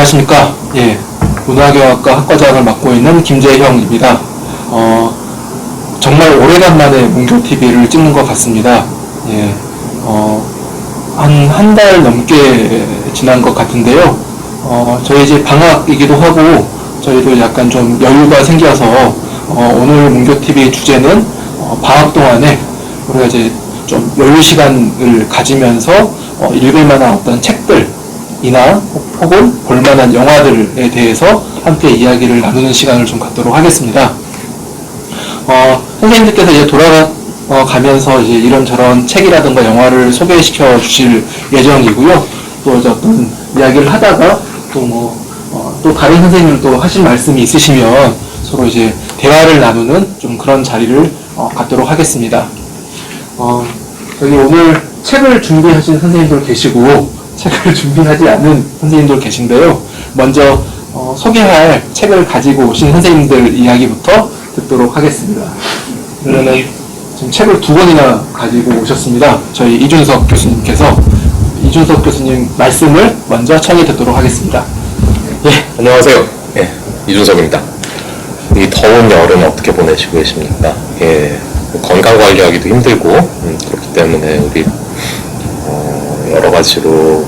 안녕하십니까. 예, 문화경영학과 학과장을 맡고 있는 김재형입니다. 정말 오래간만에 문교TV를 찍는 것 같습니다. 예, 한 달 넘게 지난 것 같은데요. 저희 이제 방학이기도 하고, 저희도 약간 좀 여유가 생겨서, 오늘 문교TV 주제는, 방학 동안에 우리가 이제 좀 여유 시간을 가지면서, 읽을 만한 어떤 책들이나 혹은 볼만한 영화들에 대해서 함께 이야기를 나누는 시간을 좀 갖도록 하겠습니다. 선생님들께서 이제 돌아가면서 이제 이런저런 책이라든가 영화를 소개시켜 주실 예정이고요. 또 이제 어떤 이야기를 하다가 또 다른 선생님 또 하실 말씀이 있으시면 서로 이제 대화를 나누는 좀 그런 자리를 갖도록 하겠습니다. 여기 오늘 책을 준비하신 선생님들 계시고 책을 준비하지 않은 선생님들 계신데요. 먼저 소개할 책을 가지고 오신 선생님들 이야기부터 듣도록 하겠습니다. 그러면 지금 책을 2권이나 가지고 오셨습니다. 저희 이준석 교수님께서 이준석 교수님 말씀을 먼저 청해 듣도록 하겠습니다. 예, 안녕하세요. 예, 이준석입니다. 이 더운 여름 어떻게 보내시고 계십니까? 예, 건강 관리하기도 힘들고 그렇기 때문에 우리 여러 가지로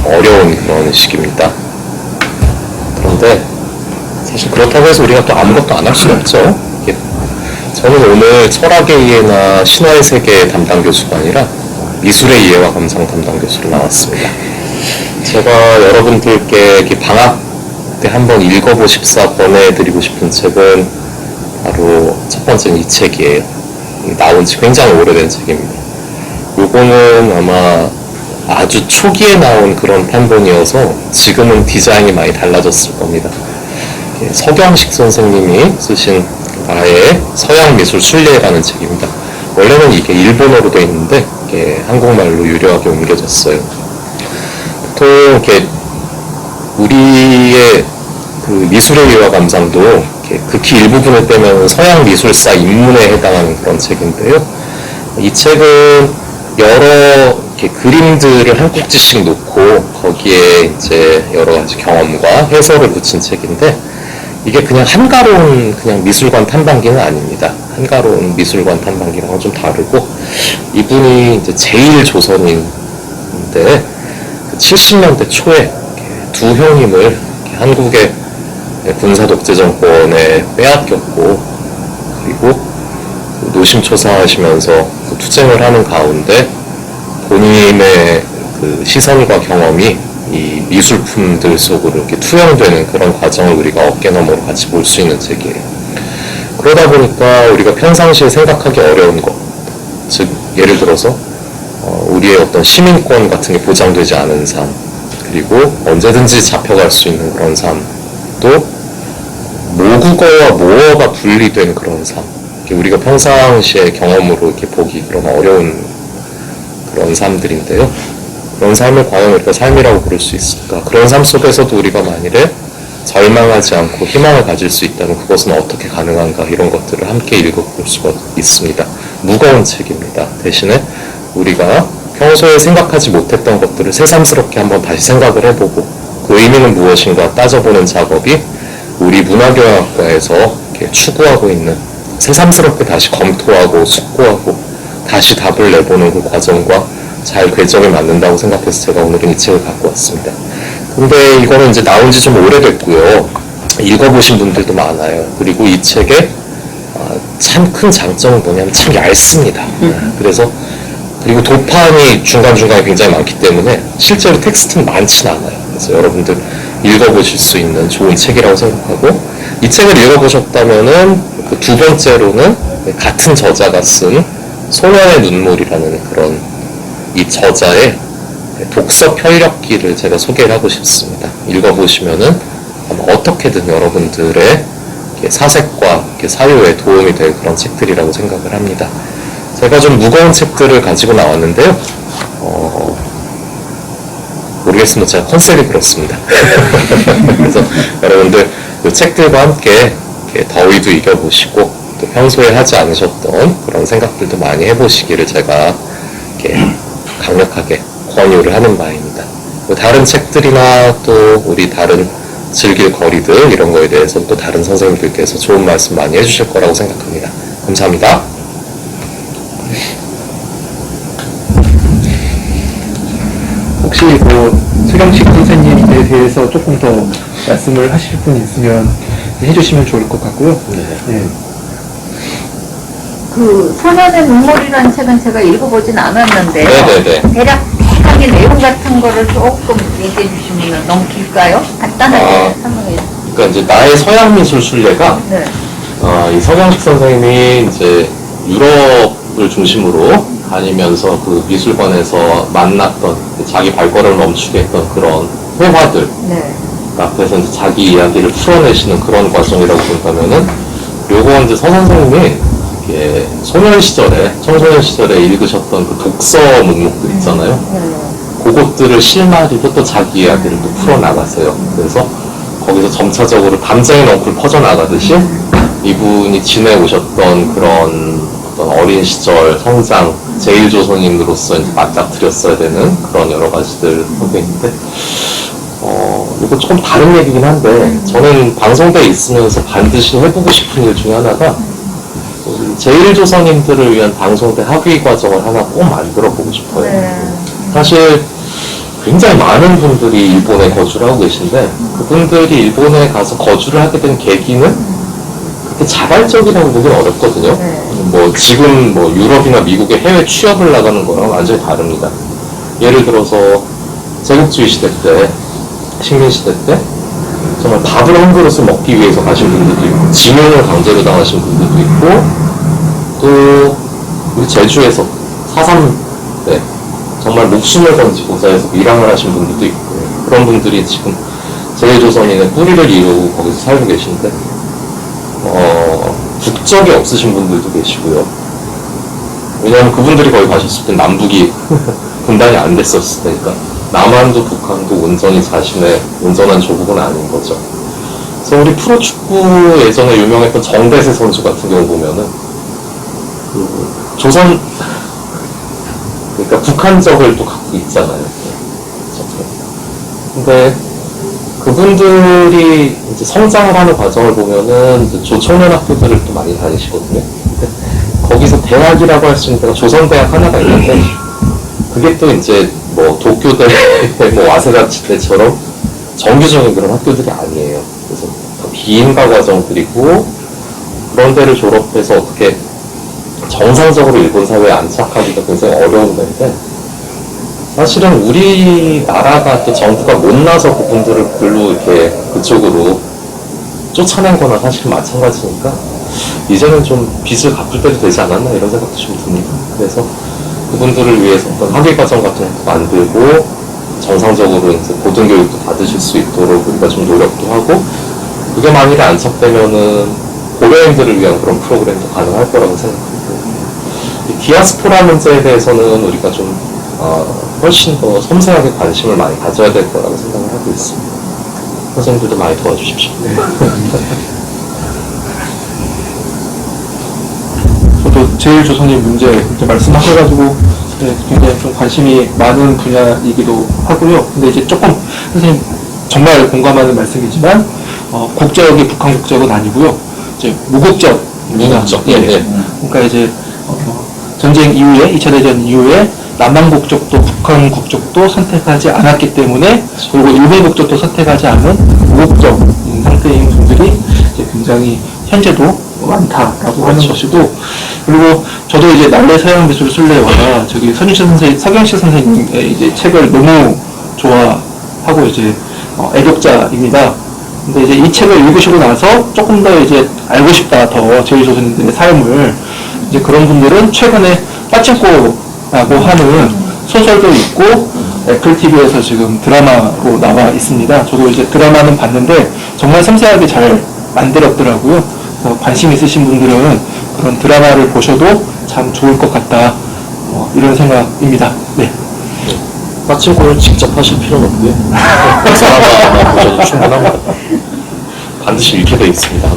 어려운 그런 시기입니다. 그런데 사실 그렇다고 해서 우리가 또 아무것도 안 할 수는 없죠. 예. 저는 오늘 철학의 이해나 신화의 세계 담당 교수가 아니라 미술의 이해와 감상 담당 교수로 나왔습니다. 제가 여러분들께 방학 때 한번 읽어보십사 권해드리고 싶은 책은 바로 첫 번째는 이 책이에요. 나온 지 굉장히 오래된 책입니다. 요거는 아마 아주 초기에 나온 그런 편본이어서 지금은 디자인이 많이 달라졌을 겁니다. 서경식 선생님이 쓰신 나의 서양 미술 순례라는 책입니다. 원래는 이게 일본어로 되어 있는데 한국말로 유려하게 옮겨졌어요. 보통 이렇게 우리의 그 미술의 이해와 감상도 극히 일부분을 빼면 서양 미술사 입문에 해당하는 그런 책인데요. 이 책은 여러 그림들을 한 꼭지씩 놓고 거기에 이제 여러 가지 경험과 해설을 붙인 책인데 이게 그냥 한가로운 그냥 미술관 탐방기는 아닙니다. 한가로운 미술관 탐방기랑은 좀 다르고 이분이 이제 제일 조선인인데 70년대 초에 두 형님을 한국의 군사 독재 정권에 빼앗겼고 그리고 노심초사하시면서 투쟁을 하는 가운데 본인의 그 시선과 경험이 이 미술품들 속으로 이렇게 투영되는 그런 과정을 우리가 어깨너머로 같이 볼 수 있는 책이에요. 그러다 보니까 우리가 평상시에 생각하기 어려운 것, 즉 예를 들어서 우리의 어떤 시민권 같은 게 보장되지 않은 삶, 그리고 언제든지 잡혀갈 수 있는 그런 삶, 또 모국어와 모어가 분리된 그런 삶, 우리가 평상시에 경험으로 이렇게 보기 그런 어려운 그런 삶들인데요. 그런 삶을 과연 우리가 삶이라고 부를 수 있을까? 그런 삶 속에서도 우리가 만일에 절망하지 않고 희망을 가질 수 있다면 그것은 어떻게 가능한가? 이런 것들을 함께 읽어볼 수가 있습니다. 무거운 책입니다. 대신에 우리가 평소에 생각하지 못했던 것들을 새삼스럽게 한번 다시 생각을 해보고 그 의미는 무엇인가 따져보는 작업이 우리 문화경영학과에서 이렇게 추구하고 있는 새삼스럽게 다시 검토하고 숙고하고 다시 답을 내보는 그 과정과 잘 궤점에 맞는다고 생각해서 제가 오늘은 이 책을 갖고 왔습니다. 근데 이거는 이제 나온 지 좀 오래됐고요. 읽어보신 분들도 많아요. 그리고 이 책의 참 큰 장점은 뭐냐면 참 얇습니다. 그리고 도판이 중간중간에 굉장히 많기 때문에 실제로 텍스트는 많진 않아요. 그래서 여러분들 읽어보실 수 있는 좋은 책이라고 생각하고 이 책을 읽어보셨다면은 그 두 번째로는 같은 저자가 쓴 소년의 눈물이라는 그런 이 저자의 독서 편력기를 제가 소개를 하고 싶습니다. 읽어보시면은 아마 어떻게든 여러분들의 사색과 사유에 도움이 될 그런 책들이라고 생각을 합니다. 제가 좀 무거운 책들을 가지고 나왔는데요. 모르겠습니다. 제가 컨셉이 그렇습니다. 그래서 여러분들 이 책들과 함께 더위도 이겨보시고 또 평소에 하지 않으셨던 그런 생각들도 많이 해보시기를 제가 강력하게 권유를 하는 바입니다. 뭐 다른 책들이나 또 우리 다른 즐길 거리들 이런 거에 대해서 또 다른 선생님들께서 좋은 말씀 많이 해주실 거라고 생각합니다. 감사합니다. 혹시 뭐 서경식 선생님에 대해서 조금 더 말씀을 하실 분 있으면 해주시면 좋을 것 같고요. 네. 그 소년의 눈물이라는 책은 제가 읽어보진 않았는데요. 네네네. 대략의 내용 같은 거를 조금 얘기해 주시면 너무 길까요? 간단하게 설명해 주세요. 그러니까 이제 나의 서양 미술 순례가 네. 이 서경식 선생님이 이제 유럽을 중심으로 다니면서 그 미술관에서 만났던 자기 발걸음을 멈추게 했던 그런 회화들 네. 앞에서 이제 자기 이야기를 풀어내시는 그런 과정이라고 본다면은 요거 이제 서 선생님이 이렇게 소년 시절에 청소년 시절에 읽으셨던 그 독서 목록들 있잖아요. 그것들을 실마리로 또 자기 이야기를 또 풀어나갔어요. 그래서 거기서 점차적으로 담장의 넝쿨 퍼져나가듯이 이분이 지내오셨던 그런 어떤 어린 시절 성장, 제1조선인으로서 이제 맞닥뜨렸어야 되는 그런 여러 가지들 하고 있는데, 이거 조금 다른 얘기긴 한데, 저는 방송대에 있으면서 반드시 해보고 싶은 일 중에 하나가, 제1조선인들을 위한 방송대 학위 과정을 하나 꼭 만들어 보고 싶어요. 네. 사실 굉장히 많은 분들이 일본에 거주를 하고 계신데 그분들이 일본에 가서 거주를 하게 된 계기는 그렇게 자발적이라고 보기는 어렵거든요. 네. 뭐 지금 뭐 유럽이나 미국에 해외 취업을 나가는 거랑 완전히 다릅니다. 예를 들어서 제국주의 시대 때, 식민 시대 때 정말 밥을 한 그릇을 먹기 위해서 가신 분들도 있고 징용을 강제로 당하신 분들도 있고 또 우리 제주에서 4.3 때 정말 목숨을 던지고 자에서 밀항을 하신 분들도 있고 그런 분들이 지금 제1조선인의 뿌리를 이루고 거기서 살고 계신데 국적이 없으신 분들도 계시고요. 왜냐하면 그분들이 거기 가셨을 때 남북이 분단이 안 됐었을 테니까 남한도 북한도 온전히 자신의 온전한 조국은 아닌 거죠. 그래서 우리 프로축구 예전에 유명했던 정대세 선수 같은 경우 보면은 그 조선 그러니까 북한적을 또 갖고 있잖아요. 근데 그분들이 이제 성장을 하는 과정을 보면은 이제 조청년 학교들을 또 많이 다니시거든요. 근데 거기서 대학이라고 할 수 있는 데가 조선대학 하나가 있는데 그게 또 이제 뭐 도쿄대, 뭐 와세다치대처럼 정규적인 그런 학교들이 아니에요. 그래서 비인가 과정들이고 그런 데를 졸업해서 어떻게 정상적으로 일본 사회에 안착하기가 굉장히 어려운 데인데 사실은 우리나라가 또 정부가 못나서 그분들을 글로 이렇게 그쪽으로 쫓아낸 거나 사실 마찬가지니까 이제는 좀 빚을 갚을 때도 되지 않았나 이런 생각도 좀 듭니다. 그래서 그분들을 위해서 어떤 학위과정 같은 것도 만들고 정상적으로 이제 고등교육도 받으실 수 있도록 우리가 좀 노력도 하고 그게 만일에 안착되면은 고려인들을 위한 그런 프로그램도 가능할 거라고 생각합니다. 이 디아스포라 문제에 대해서는 우리가 좀 훨씬 더 섬세하게 관심을 많이 가져야 될 거라고 생각을 하고 있습니다. 선생님들도 많이 도와주십시오. 저도 제1조선인 문제 이제 말씀하셔가지고 굉장히 좀 관심이 많은 분야이기도 하고요. 근데 이제 조금 선생님 정말 공감하는 말씀이지만 국적이 북한 국적은 아니고요. 이제 무국적입니다. 무국적. 예. 네. 그러니까 이제 전쟁 이후에 2차 대전 이후에 남한 국적도 북한 국적도 선택하지 않았기 때문에 그리고 일본 국적도 선택하지 않은 무국적인 상태인 분들이 이제 굉장히 현재도 많다라고 하는 것이고 그리고 저도 이제 날래 서양 미술 순례와 저기 서경식 선생님의 이제 책을 너무 좋아하고 이제 애독자입니다. 근데 이제 이 책을 읽으시고 나서 조금 더 이제 알고 싶다 더 제1조선인들의 삶을 이제 그런 분들은 최근에 빠친코라고 하는 소설도 있고 애플 TV에서 지금 드라마로 나와 있습니다. 저도 이제 드라마는 봤는데 정말 섬세하게 잘 만들었더라고요. 관심 있으신 분들은 그런 드라마를 보셔도 참 좋을 것 같다 이런 생각입니다. 네. 빠친코를 직접 하실 필요는 없고요. 드라마 보셔도 충분합니다. 반드시 읽게 되어 있습니다.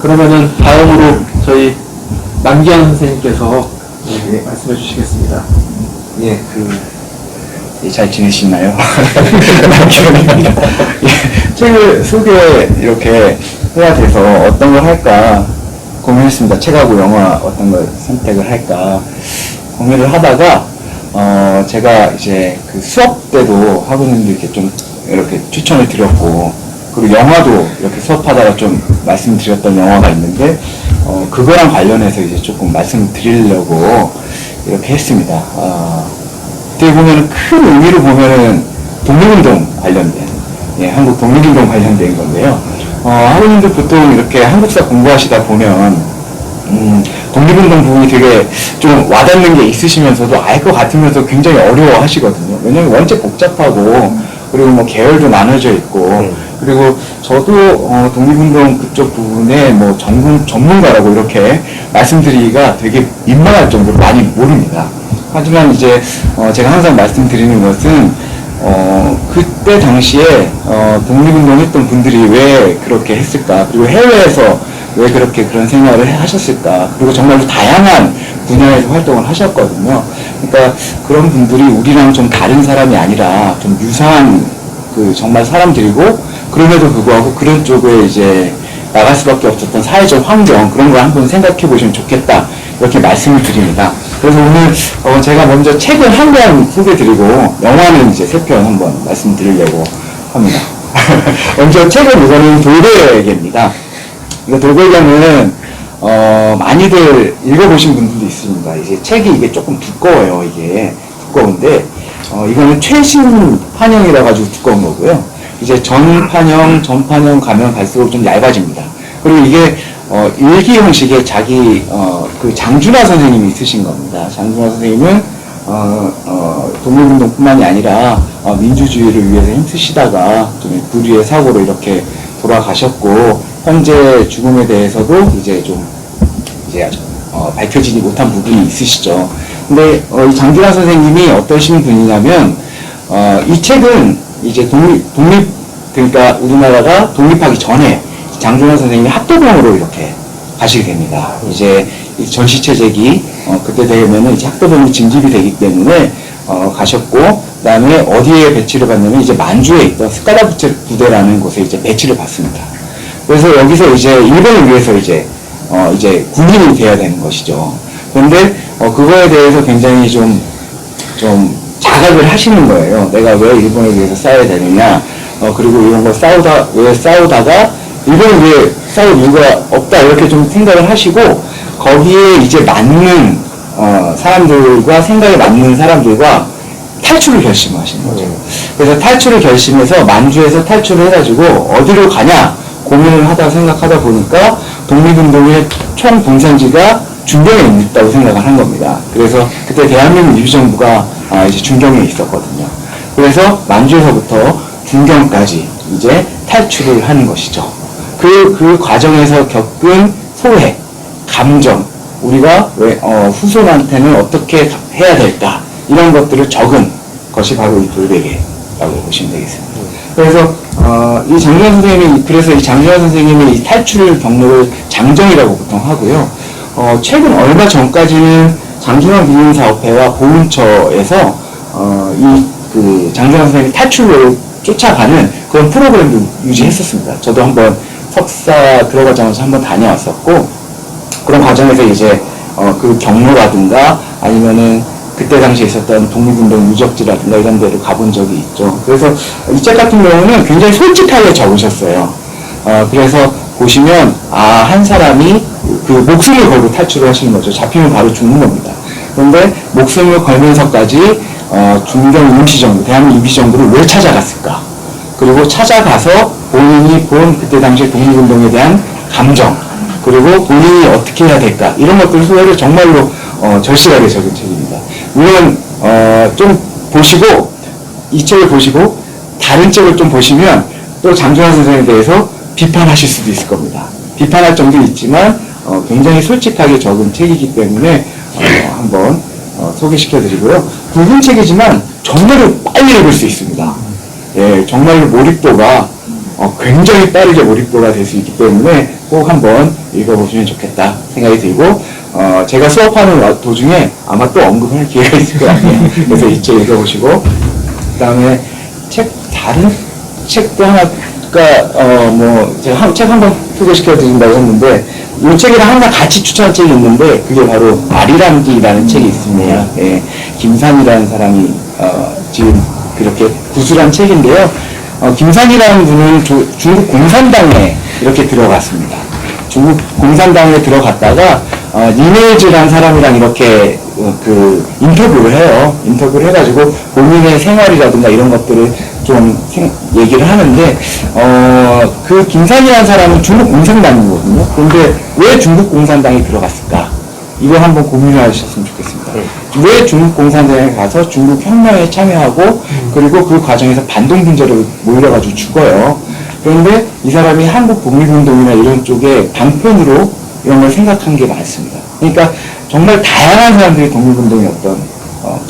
그러면은 다음으로 저희 남기환 선생님께서 네, 말씀해 주시겠습니다. 예, 잘 지내시나요? 남편입니다. 예, 책을 소개 이렇게 해야 돼서 어떤 걸 할까 고민했습니다. 책하고 영화 어떤 걸 선택을 할까 고민을 하다가, 제가 이제 그 수업 때도 학우님들께 좀 이렇게 추천을 드렸고, 그리고 영화도 이렇게 수업하다가 좀 말씀드렸던 영화가 있는데, 그거랑 관련해서 이제 조금 말씀드리려고 이렇게 했습니다. 어떻게 보면 큰 의미로 보면은 독립운동 관련된, 예, 한국 독립운동 관련된 건데요. 학우님들 보통 이렇게 한국사 공부하시다 보면, 독립운동 부분이 되게 좀 와닿는 게 있으시면서도 알 것 같으면서 굉장히 어려워 하시거든요. 왜냐면 원체 복잡하고, 그리고 뭐 계열도 나눠져 있고, 그리고 저도 독립운동 그쪽 부분에 뭐 전문가라고 이렇게 말씀드리기가 되게 민망할 정도로 많이 모릅니다. 하지만 이제 제가 항상 말씀드리는 것은 그때 당시에 독립운동 했던 분들이 왜 그렇게 했을까, 그리고 해외에서 왜 그렇게 그런 생활을 하셨을까, 그리고 정말로 다양한 분야에서 활동을 하셨거든요. 그러니까 그런 분들이 우리랑 좀 다른 사람이 아니라 좀 유사한 그 정말 사람들이고, 그럼에도 불구하고 그런 쪽에 이제 나갈 수밖에 없었던 사회적 환경, 그런 걸 한번 생각해 보시면 좋겠다, 이렇게 말씀을 드립니다. 그래서 오늘 제가 먼저 책을 한 권 소개드리고 영화는 이제 3편 한번 말씀드리려고 합니다. 먼저 책은 이거는 돌고래개입니다. 이거 돌고래개는 많이들 읽어보신 분들도 있습니다. 이제 책이 이게 조금 두꺼워요. 이게 두꺼운데 이거는 최신 판형이라 가지고 두꺼운 거고요. 이제 전판형 가면 갈수록 좀 얇아집니다. 그리고 이게 일기 형식의 자기 그 장준하 선생님이 쓰신 겁니다. 장준하 선생님은 독립운동뿐만이 아니라 민주주의를 위해서 힘쓰시다가 좀 불의의 사고로 이렇게 돌아가셨고, 현재 죽음에 대해서도 이제 좀 밝혀지지 못한 부분이 있으시죠. 근데 이 장준하 선생님이 어떠신 분이냐면 이 책은 이제 그러니까 우리나라가 독립하기 전에 장준하 선생님이 학도병으로 이렇게 가시게 됩니다. 이제 전시체제기 그때 되면은 이제 학도병이 징집이 되기 때문에 가셨고, 그다음에 어디에 배치를 받냐면 이제 만주에 있던 스카라 부대라는 곳에 이제 배치를 받습니다. 그래서 여기서 이제 일본을 위해서 이제 군인이 돼야 되는 것이죠. 그런데 그거에 대해서 굉장히 좀 자각을 하시는 거예요. 내가 왜 일본을 위해서 싸워야 되느냐, 그리고 이런 거 싸우다가 일본을 위해 싸울 이유가 없다, 이렇게 좀 생각을 하시고, 거기에 이제 맞는 사람들과 생각에 맞는 사람들과 탈출을 결심하시는 거죠. 그래서 탈출을 결심해서 만주에서 탈출을 해가지고 어디로 가냐 고민을 생각하다 보니까 독립운동의 총 본산지가 중경에 있다고 생각을 한 겁니다. 그래서 그때 대한민국 임시정부가 이제 중경에 있었거든요. 그래서 만주에서부터 중경까지 이제 탈출을 하는 것이죠. 그 과정에서 겪은 소회, 감정, 우리가 후손한테는 어떻게 해야 될까, 이런 것들을 적은 것이 바로 이 돌베개라고 보시면 되겠습니다. 그래서 이 장준하 선생님이, 그래서 이 장준하 선생님의 이 탈출 경로를 장정이라고 보통 하고요. 최근 얼마 전까지는 장준하 미인사업회와 보훈처에서 그 장준하 선생님이 탈출을 쫓아가는 그런 프로그램도 유지했었습니다. 저도 한번 석사 들어가자마자 한번 다녀왔었고, 그런 과정에서 이제 그 경로라든가 아니면은 그때 당시에 있었던 독립운동 유적지라든가 이런 데를 가본 적이 있죠. 그래서 이 책 같은 경우는 굉장히 솔직하게 적으셨어요. 그래서 보시면 한 사람이 그 목숨을 걸고 탈출을 하시는 거죠. 잡히면 바로 죽는 겁니다. 그런데 목숨을 걸면서까지 중경 임시정부, 대한민국 임시정부를 왜 찾아갔을까? 그리고 찾아가서 본인이 본 그때 당시 독립운동에 대한 감정, 그리고 본인이 어떻게 해야 될까, 이런 것들 소회를 정말로 절실하게 적은 책입니다. 물론 좀 보시고, 이 책을 보시고 다른 책을 좀 보시면 또 장준하 선생님에 대해서 비판하실 수도 있을 겁니다. 비판할 점도 있지만 굉장히 솔직하게 적은 책이기 때문에 한번 소개시켜드리고요. 굵은 책이지만 정말로 빨리 읽을 수 있습니다. 예, 정말로 몰입도가 굉장히 빠르게 몰입도가 될 수 있기 때문에 꼭 한번 읽어보시면 좋겠다 생각이 들고, 제가 수업하는 도중에 아마 또 언급할 기회가 있을 것 같아요. 그래서 이 책 읽어보시고, 그 다음에 다른 책도 하나가, 제가 책 한 번 소개시켜 드린다고 했는데, 이 책이랑 항상 같이 추천한 책이 있는데, 그게 바로 아리랑기라는 책이 있습니다. 예, 김산이라는 사람이, 지금 그렇게 구술한 책인데요. 김산이라는 분은 중국 공산당에 이렇게 들어갔습니다. 중국 공산당에 들어갔다가 니네즈라는 사람이랑 이렇게 인터뷰를 해요. 인터뷰를 해가지고 본인의 생활이라든가 이런 것들을 좀 얘기를 하는데 그 김산이라는 사람은 중국 공산당이거든요. 그런데 왜 중국 공산당에 들어갔을까? 이걸 한번 고민을 하셨으면 좋겠습니다. 왜 중국 공산당에 가서 중국 혁명에 참여하고 그리고 그 과정에서 반동분자로 몰려가지고 죽어요. 그런데 이 사람이 한국 독립운동이나 이런 쪽에 방편으로 이런 걸 생각한 게 많습니다. 그러니까 정말 다양한 사람들이 독립운동에 어떤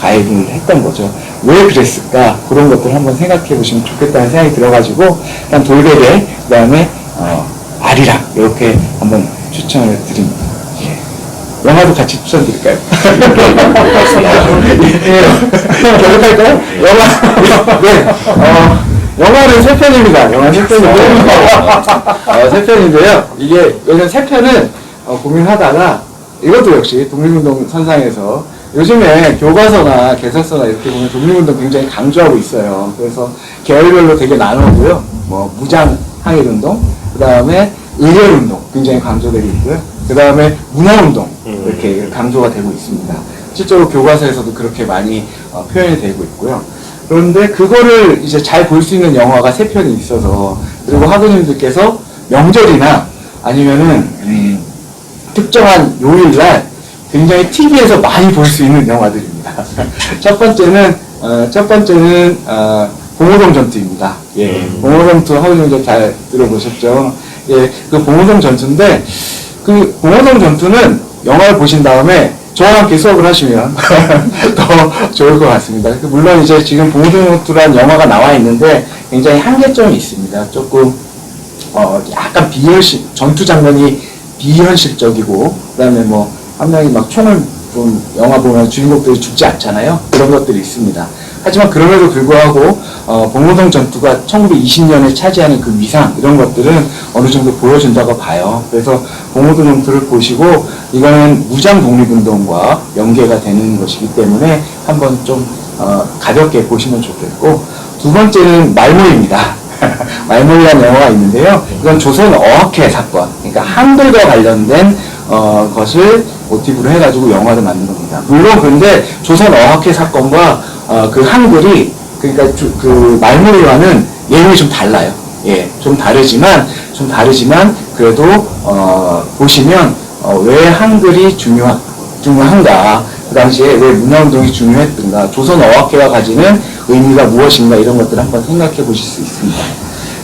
가입을 했던 거죠. 왜 그랬을까? 그런 것들 한번 생각해 보시면 좋겠다는 생각이 들어가지고 일단 돌베개, 그 다음에 아리랑 이렇게 한번 추천을 드립니다. 영화도 같이 추천드릴까요? 계속할까요? 영화는 3편입니다. 영화 3편인데, 3편인데요. 이게, 요즘 3편은 고민하다가, 이것도 역시 독립운동 선상에서, 요즘에 교과서나 개설서나 이렇게 보면 독립운동 굉장히 강조하고 있어요. 그래서 계열별로 되게 나누고요. 무장 항일운동, 그 다음에 의열운동 굉장히 강조되고 있고요. 그 다음에 문화운동 이렇게 강조가 되고 있습니다. 실제로 교과서에서도 그렇게 많이 표현이 되고 있고요. 그런데 그거를 이제 잘 볼 수 있는 영화가 3편이 있어서 그리고 학우님들께서 명절이나 아니면은 특정한 요일날 굉장히 TV에서 많이 볼 수 있는 영화들입니다. 첫 번째는 봉오동 전투입니다. 예, 봉오동 전투 학우님들 잘 들어보셨죠? 예, 그 봉오동 전투인데 그 봉오동 전투는 영화를 보신 다음에 저와 함께 수업을 하시면 더 좋을 것 같습니다. 물론 이제 지금 봉오동 전투라는 영화가 나와 있는데 굉장히 한계점이 있습니다. 조금 약간 전투 장면이 비현실적이고 그다음에 한 명이 막 총을 영화 보면 주인공들이 죽지 않잖아요. 그런 것들이 있습니다. 하지만 그럼에도 불구하고 봉오동 전투가 1920년에 차지하는 그 위상 이런 것들은 어느 정도 보여준다고 봐요. 그래서 봉오동 전투를 보시고 이거는 무장 독립운동과 연계가 되는 것이기 때문에 한번 좀 가볍게 보시면 좋겠고 두 번째는 말모입니다. 말모이라는 영화가 있는데요. 이건 조선 어학회 사건, 그러니까 한글과 관련된 것을 모티브로 해가지고 영화를 만든 겁니다. 물론 그런데 조선 어학회 사건과 그 한글이 그러니까 그 말모이와는 내용이 좀 달라요. 예, 좀 다르지만 그래도 보시면 왜 한글이 중요한가, 그 당시에 왜 문화운동이 중요했던가, 조선 어학회가 가지는 의미가 무엇인가 이런 것들을 한번 생각해 보실 수 있습니다.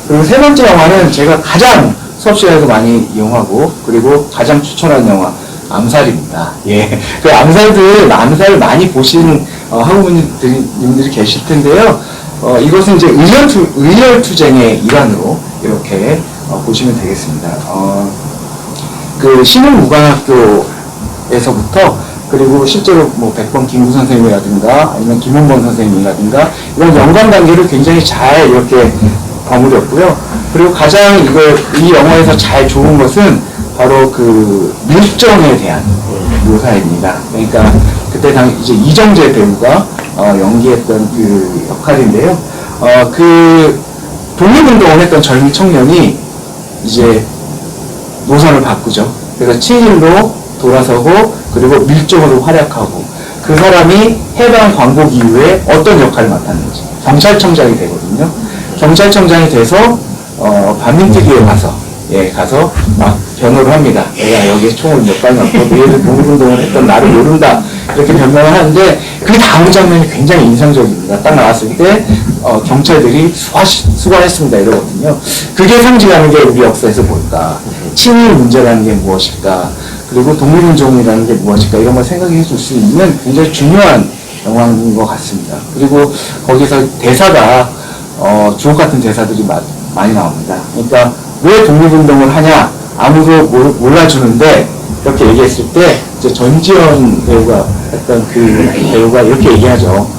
그리고 세 번째 영화는 제가 가장 수업 시간에도 많이 이용하고 그리고 가장 추천하는 영화 암살입니다. 예, 그 암살을 많이 보신 학우분들이 계실 텐데요. 이것은 이제 의열투쟁의 일환으로 이렇게 보시면 되겠습니다. 그 신흥무관학교에서부터 그리고 실제로 백범 김구 선생님이라든가 아니면 김원범 선생님이라든가 이런 연관 관계를 굉장히 잘 이렇게 버무렸고요. 그리고 가장 이 영화에서 잘 좋은 것은 바로 그 밀정에 대한 묘사입니다. 그러니까 그때 이제 이정재 배우가 연기했던 그 역할인데요. 그 독립운동을 했던 젊은 청년이 이제 노선을 바꾸죠. 그래서 친일로 돌아서고 그리고 밀정으로 활약하고 그 사람이 해방 광복 이후에 어떤 역할을 맡았는지 경찰청장이 되거든요. 경찰청장이 돼서 반민특위에 가서 막 변호를 합니다. 내가 여기에 총을 몇 발 맞고 너희들 독립운동을 했던 나를 모른다 이렇게 변명을 하는데 그 다음 장면이 굉장히 인상적입니다. 딱 나왔을 때 경찰들이 수고하셨습니다 이러거든요. 그게 상징하는 게 우리 역사에서 뭘까? 친일 문제라는 게 무엇일까? 그리고 독립운동이라는 게 무엇일까? 이런 걸 생각해 줄 수 있는 굉장히 중요한 영화인 것 같습니다. 그리고 거기서 대사가 주옥 같은 대사들이 많이 나옵니다. 그러니까 왜 독립운동을 하냐? 아무도 몰라주는데 이렇게 얘기했을 때 이제 전지현 배우가 했던 그 배우가 이렇게 얘기하죠.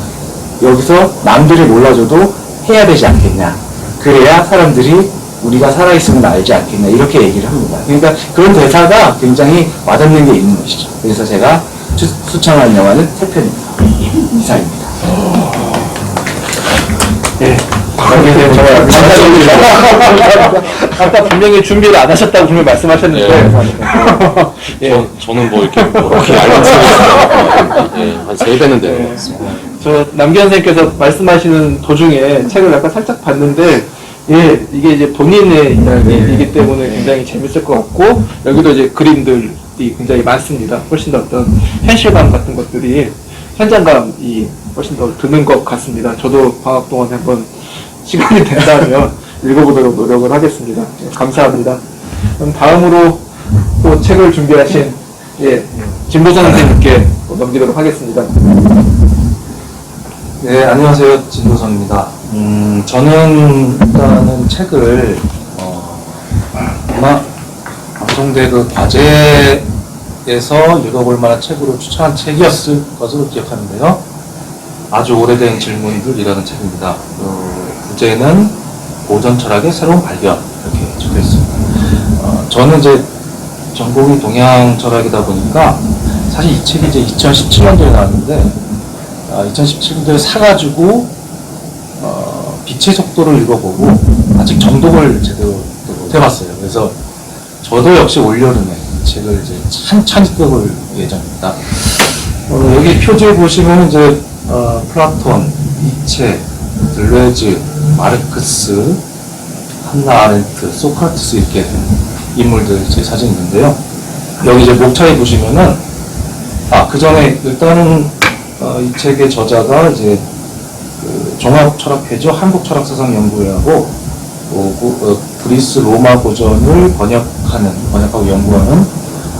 여기서 남들이 몰라줘도 해야 되지 않겠냐. 그래야 사람들이 우리가 살아있음을 알지 않겠냐. 이렇게 얘기를 합니다. 그러니까 그런 대사가 굉장히 와닿는 게 있는 것이죠. 그래서 제가 추천한 영화는 태편입니다. 이상입니다. 예. 정말 감사드립니다. 아까 분명히 준비를 안 하셨다고 분명히 말씀하셨는데. 예. 저는 뭐 이렇게 알면서 예, 한 3배는 되는 것 같습니다. 저 남기현 선생님께서 말씀하시는 도중에 책을 약간 살짝 봤는데, 예, 이게 이제 본인의 이야기이기 때문에 굉장히 재밌을 것 같고, 여기도 이제 그림들이 굉장히 많습니다. 훨씬 더 어떤 현실감 같은 것들이, 현장감이 훨씬 더 드는 것 같습니다. 저도 방학 동안에 한번 시간이 된다면 읽어보도록 노력을 하겠습니다. 예, 감사합니다. 그럼 다음으로 또 책을 준비하신, 예, 진보선 선생님께 넘기도록 하겠습니다. 네, 안녕하세요. 진도성입니다. 저는 일단은 책을, 아마 방송대 그 과제에서 읽어볼 만한 책으로 추천한 책이었을 것으로 기억하는데요. 아주 오래된 질문들이라는 책입니다. 부제는 고전 철학의 새로운 발견, 이렇게 적혀 있습니다. 저는 이제 전공이 동양 철학이다 보니까 사실 이 책이 이제 2017년도에 나왔는데, 2017년도에 사가지고 빛의 속도를 읽어보고 아직 정독을 제대로 못 해봤어요. 그래서 저도 역시 올여름에 이 책을 이제 찬찬히 읽어볼 예정입니다. 여기 표지에 보시면 이제 플라톤, 니체, 들레즈, 마르크스, 한나 아렌트, 소크라테스 이렇게 인물들 제 사진이 있는데요. 여기 이제 목차에 보시면은 그 전에 일단은 이 책의 저자가 이제 그 종합철학회죠. 한국철학사상연구회하고 그리스 로마 고전을 번역하고 연구하는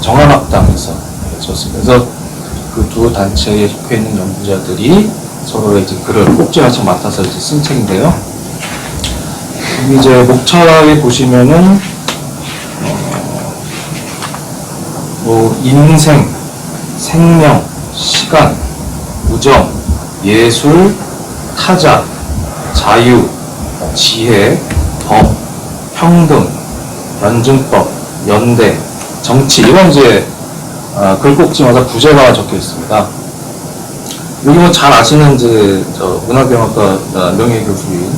정한학당에서 졌습니다. 그래서 그 두 단체에 속해 있는 연구자들이 서로의 이제 글을 꼭지같이 맡아서 이제 쓴 책인데요. 여기 이제 목차에 보시면은 뭐 인생, 생명, 시간, 우정, 예술, 타자, 자유, 지혜, 법, 평등, 연증법, 연대, 정치 이런 이제 글꼭지마다 부제가 적혀 있습니다. 여기 뭐 잘 아시는 이제 저 문화경학과 명예교수인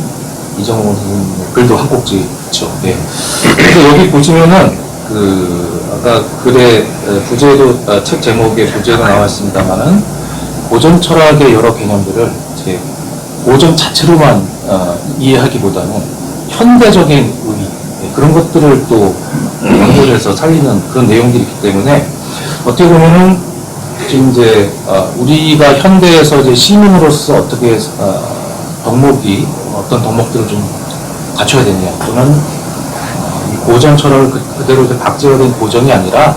이정호 선생님의 글도 한 꼭지 있죠. 예. 그래서 여기 보시면은 아까 글의 부제도 책 제목에 부제가 나와 있습니다만은 고전 철학의 여러 개념들을 이제 고전 자체로만 이해하기보다는 현대적인 의미 그런 것들을 또 연결해서 살리는 그런 내용들이 있기 때문에 어떻게 보면은 지금 이제 우리가 현대에서 이제 시민으로서 어떻게 어떤 덕목들을 좀 갖춰야 되냐 또는 이 고전 철학을 그대로 이제 박제화된 고전이 아니라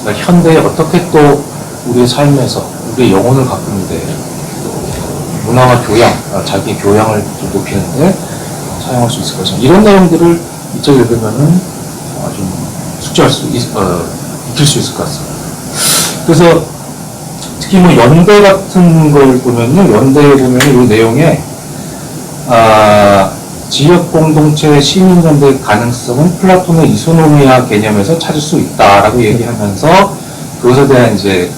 그러니까 현대에 어떻게 또 우리의 삶에서 우리의 영혼을 가꾸는데 문화와 교양, 자기 교양을 좀 높이는데 사용할 수 있을 것이다. 이런 내용들을 이 책 읽으면은 좀 익힐 수 있을 것 같습니다. 그래서 특히 뭐 연대 같은 걸 보면요, 연대에 보면 이 내용에 지역 공동체의 시민연대 가능성은 플라톤의 이소노미아 개념에서 찾을 수 있다라고 얘기하면서 그것에 대한 이제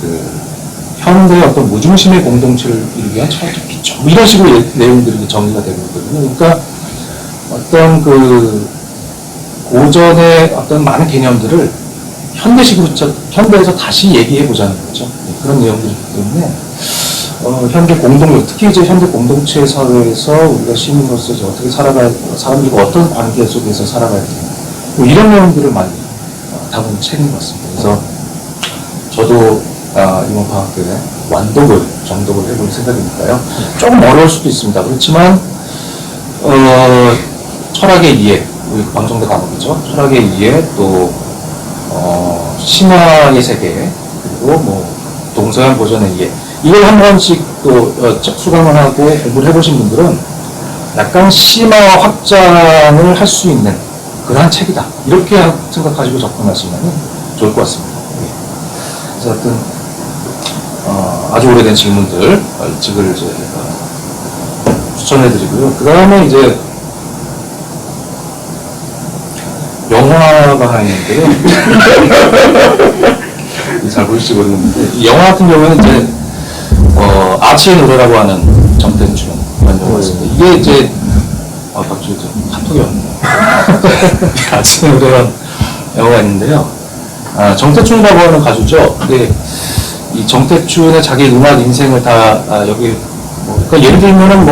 현대의 어떤 무중심의 공동체를 이루기 위한 철학적 기초 이런 식으로 내용들이 정리가 되고 있거든요. 그러니까 어떤 고전의 어떤 많은 개념들을 현대에서 다시 얘기해 보자는 거죠. 그런 내용들이기 때문에 현대 공동체, 특히 이제 현대 공동체 사회에서 우리가 시민으로서 이제 어떻게 사람들과 어떤 관계 속에서 살아가야 되냐 뭐 이런 내용들을 많이 담은 책인 것 같습니다. 그래서 저도 이번 방학 때 정독을 해볼 생각이니까요. 조금 어려울 수도 있습니다. 그렇지만 철학의 이해, 우리 방송대 과목이죠. 철학의 이해, 또 신화의 세계, 그리고 뭐 동서양 고전의 이해 이걸 한 번씩 또 수강을 하고 공부를 해보신 분들은 약간 심화 확장을 할 수 있는 그러한 책이다. 이렇게 생각하시고 접근하시면 좋을 것 같습니다. 그래서 어떤 아주 오래된 질문들 이 책을 이제 추천해드리고요. 그 다음에 이제 영화가 하나 있는데요. 잘 보실지 모르겠는데 이 영화 같은 경우에는 이제 아치의 노래라고 하는 정태춘 영화였습니다. 이게 이제 갑자기 카톡이 왔네요. 아치의 노래라는 영화가 있는데요. 정태춘이라고 하는 가수죠. 근데 이 정태춘의 자기 음악 인생을 다 여기 그러니까 예를 들면은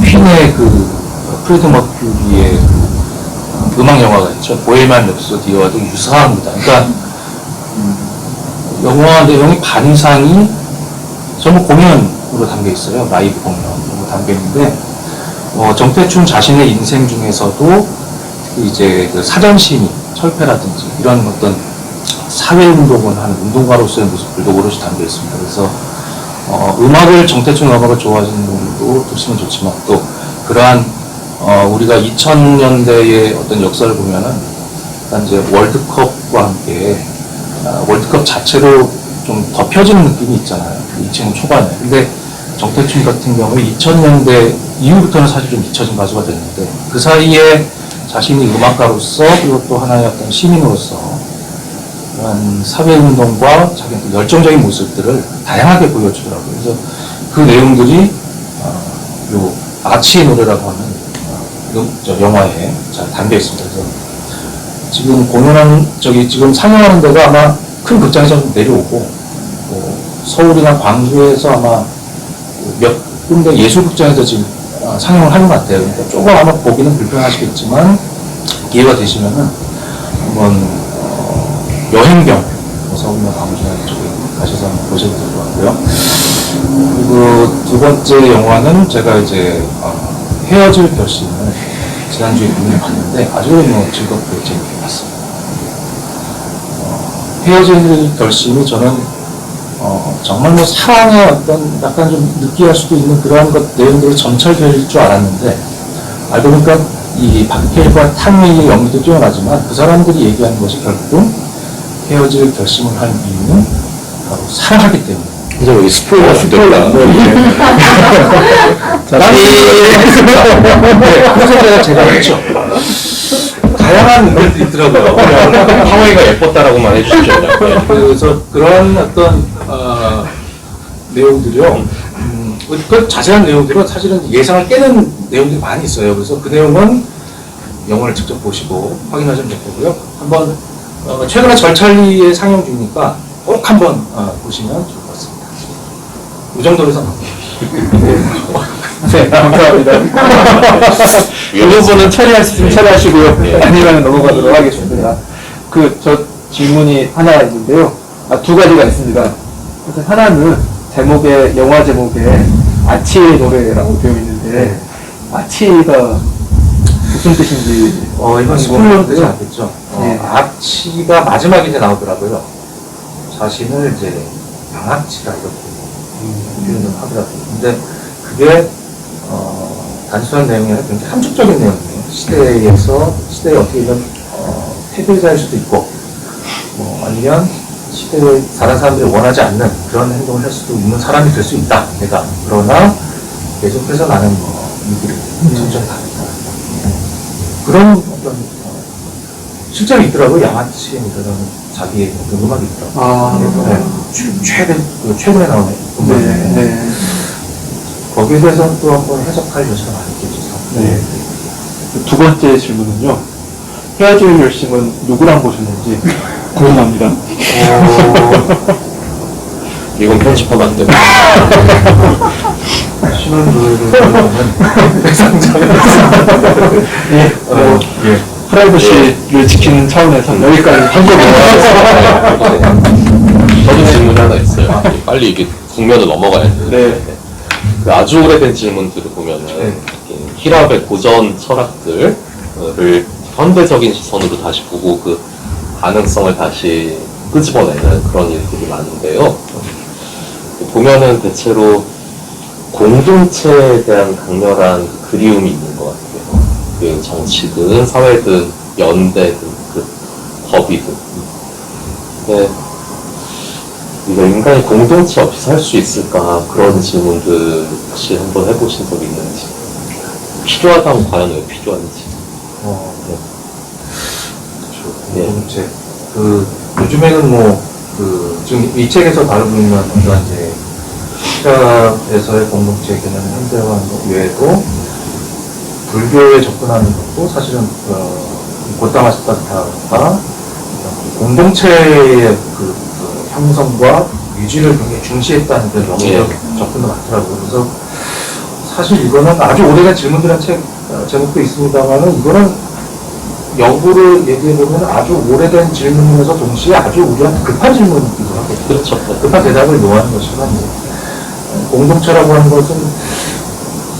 퀸의 프레드 머큐리의 음악 영화가 있죠. 보헤미안 랩소디와도 유사합니다. 그러니까 영화 내용이 반 이상이 전부 공연으로 담겨 있어요. 라이브 공연으로 담겨 있는데 정태춘 자신의 인생 중에서도 이제 그 사전시민, 철폐라든지 이런 어떤 사회운동을 하는 운동가로서의 모습들도 오롯이 담겨 있습니다. 그래서 음악을 정태춘 음악을 좋아하시는 분들도 들으시면 좋지만 또 그러한 우리가 2000년대의 어떤 역사를 보면은 일단 이제 월드컵과 함께 월드컵 자체로 좀 덮여지는 느낌이 있잖아요. 2000년 초반에. 근데 정태춘 같은 경우에 2000년대 이후부터는 사실 좀 잊혀진 가수가 됐는데 그 사이에 자신이 음악가로서 그리고 또 하나의 어떤 시민으로서 그런 사회운동과 자기 열정적인 모습들을 다양하게 보여주더라고요. 그래서 그 내용들이 요 아치의 노래라고 하는 영화에 잘 담겨 있습니다. 그래서 지금 지금 상영하는 데가 아마 큰 극장에서 내려오고 서울이나 광주에서 아마 몇 군데 예술극장에서 지금 상영을 하는 것 같아요. 그러니까 조금 아마 보기는 불편하시겠지만 기회가 되시면은 한번 여행경 서울이나 광주나 이쪽에 가셔서 한번 보셔도 될 것 같고요. 그리고 두 번째 영화는 제가 이제 헤어질 결심을 지난주에 공연을 봤는데 아주 즐겁게 재밌게 봤습니다. 헤어질 결심이 저는 정말 사랑의 어떤 약간 좀 느끼할 수도 있는 그러한 내용들이 점철될 줄 알았는데 알고 보니까 이 박해일과 탕웨이의 연기도 뛰어나지만 그 사람들이 얘기하는 것이 결국은 헤어질 결심을 한 이유는 바로 사랑하기 때문에. 이제 여기 스포일러 됐다. 그래서 제가 했죠. 다양한 의견들이 있더라고요. 하와이가 예뻤다라고만 해주십시오. 그래서 그런 어떤 내용들이요. 그 자세한 내용들은 사실은 예상을 깨는 내용들이 많이 있어요. 그래서 그 내용은 영화를 직접 보시고 확인하시면 될 거고요. 한번 최근에 절찰리에 상영 중이니까 꼭 한번 보시면 좋을 것 같습니다. 이 정도로 해서 네, 감사합니다. 이 부분은 처리할 수 있으면 처리하시고요. 아니면 넘어가도록 하겠습니다. 저 질문이 하나 있는데요. 두 가지가 있습니다. 그래서 하나는 영화 제목에 아치의 노래라고 되어 있는데, 아치가 무슨 뜻인지. 이건 스포일러는 되지 않겠죠. 네. 아치가 마지막에 이제 나오더라고요. 자신을 이제 양아치다 이렇게 표현을 하더라고요. 근데 그게 단순한 내용이 아니라 굉장히 함축적인 내용이에요. 시대에 어떻게든 패배자일 수도 있고, 아니면 시대에 다른 사람들이 원하지 않는 그런 행동을 할 수도 있는 사람이 될 수 있다. 내가. 그러나 계속해서 나는 이 길을 천천히 가겠다. 그런 어떤 실제로 있더라고요. 양아치에 이르는 자기의 어떤 음악이 있더라고요. 최근에 나오는 음악이 네. 거기에 대해서는 또 한번 해석할 여지가 많겠죠. 네. 두 번째 질문은요. 헤어질 결심은 누구랑 보셨는지 궁금합니다. 이건 편집하면 안 됩니다. 신혼부를 하는 배상자에 프라이버시를 지키는 차원에서 여기까지 한 거고요. 저도 질문이 하나 있어요. 빨리 이게 국면을 넘어가야 되는데 네. 그 아주 오래된 질문들을 보면은 히랍의 고전 철학들을 현대적인 시선으로 다시 보고 그 가능성을 다시 끄집어내는 그런 일들이 많은데요. 보면은 대체로 공동체에 대한 강렬한 그리움이 있는 것 같아요. 그 정치든 사회든 연대든 그 법이든. 근데 우리가 인간이 공동체 없이 살 수 있을까? 그런 질문들 혹시 한번 해보신 적 있는지. 필요하다면 과연 왜 필요한지. 예. 공동체. 요즘에는 지금 이 책에서 다루고 있는 어떤 이제 시각에서의 공동체 개념 현대화 외에도 불교에 접근하는 것도 사실은 고타마시타타가 공동체의 형성과 유지를 굉장히 중시했다는 데 너무 예. 접근도 많더라고요. 그래서 사실 이거는 아주 오래된 질문들한 제목도 있습니다만은 이거는 영구를 얘기해보면 아주 오래된 질문에서 동시에 아주 우리한테 급한 질문이기도 하거든요. 그렇죠. 급한 대답을 요하는 것이고 공동체라고 하는 것은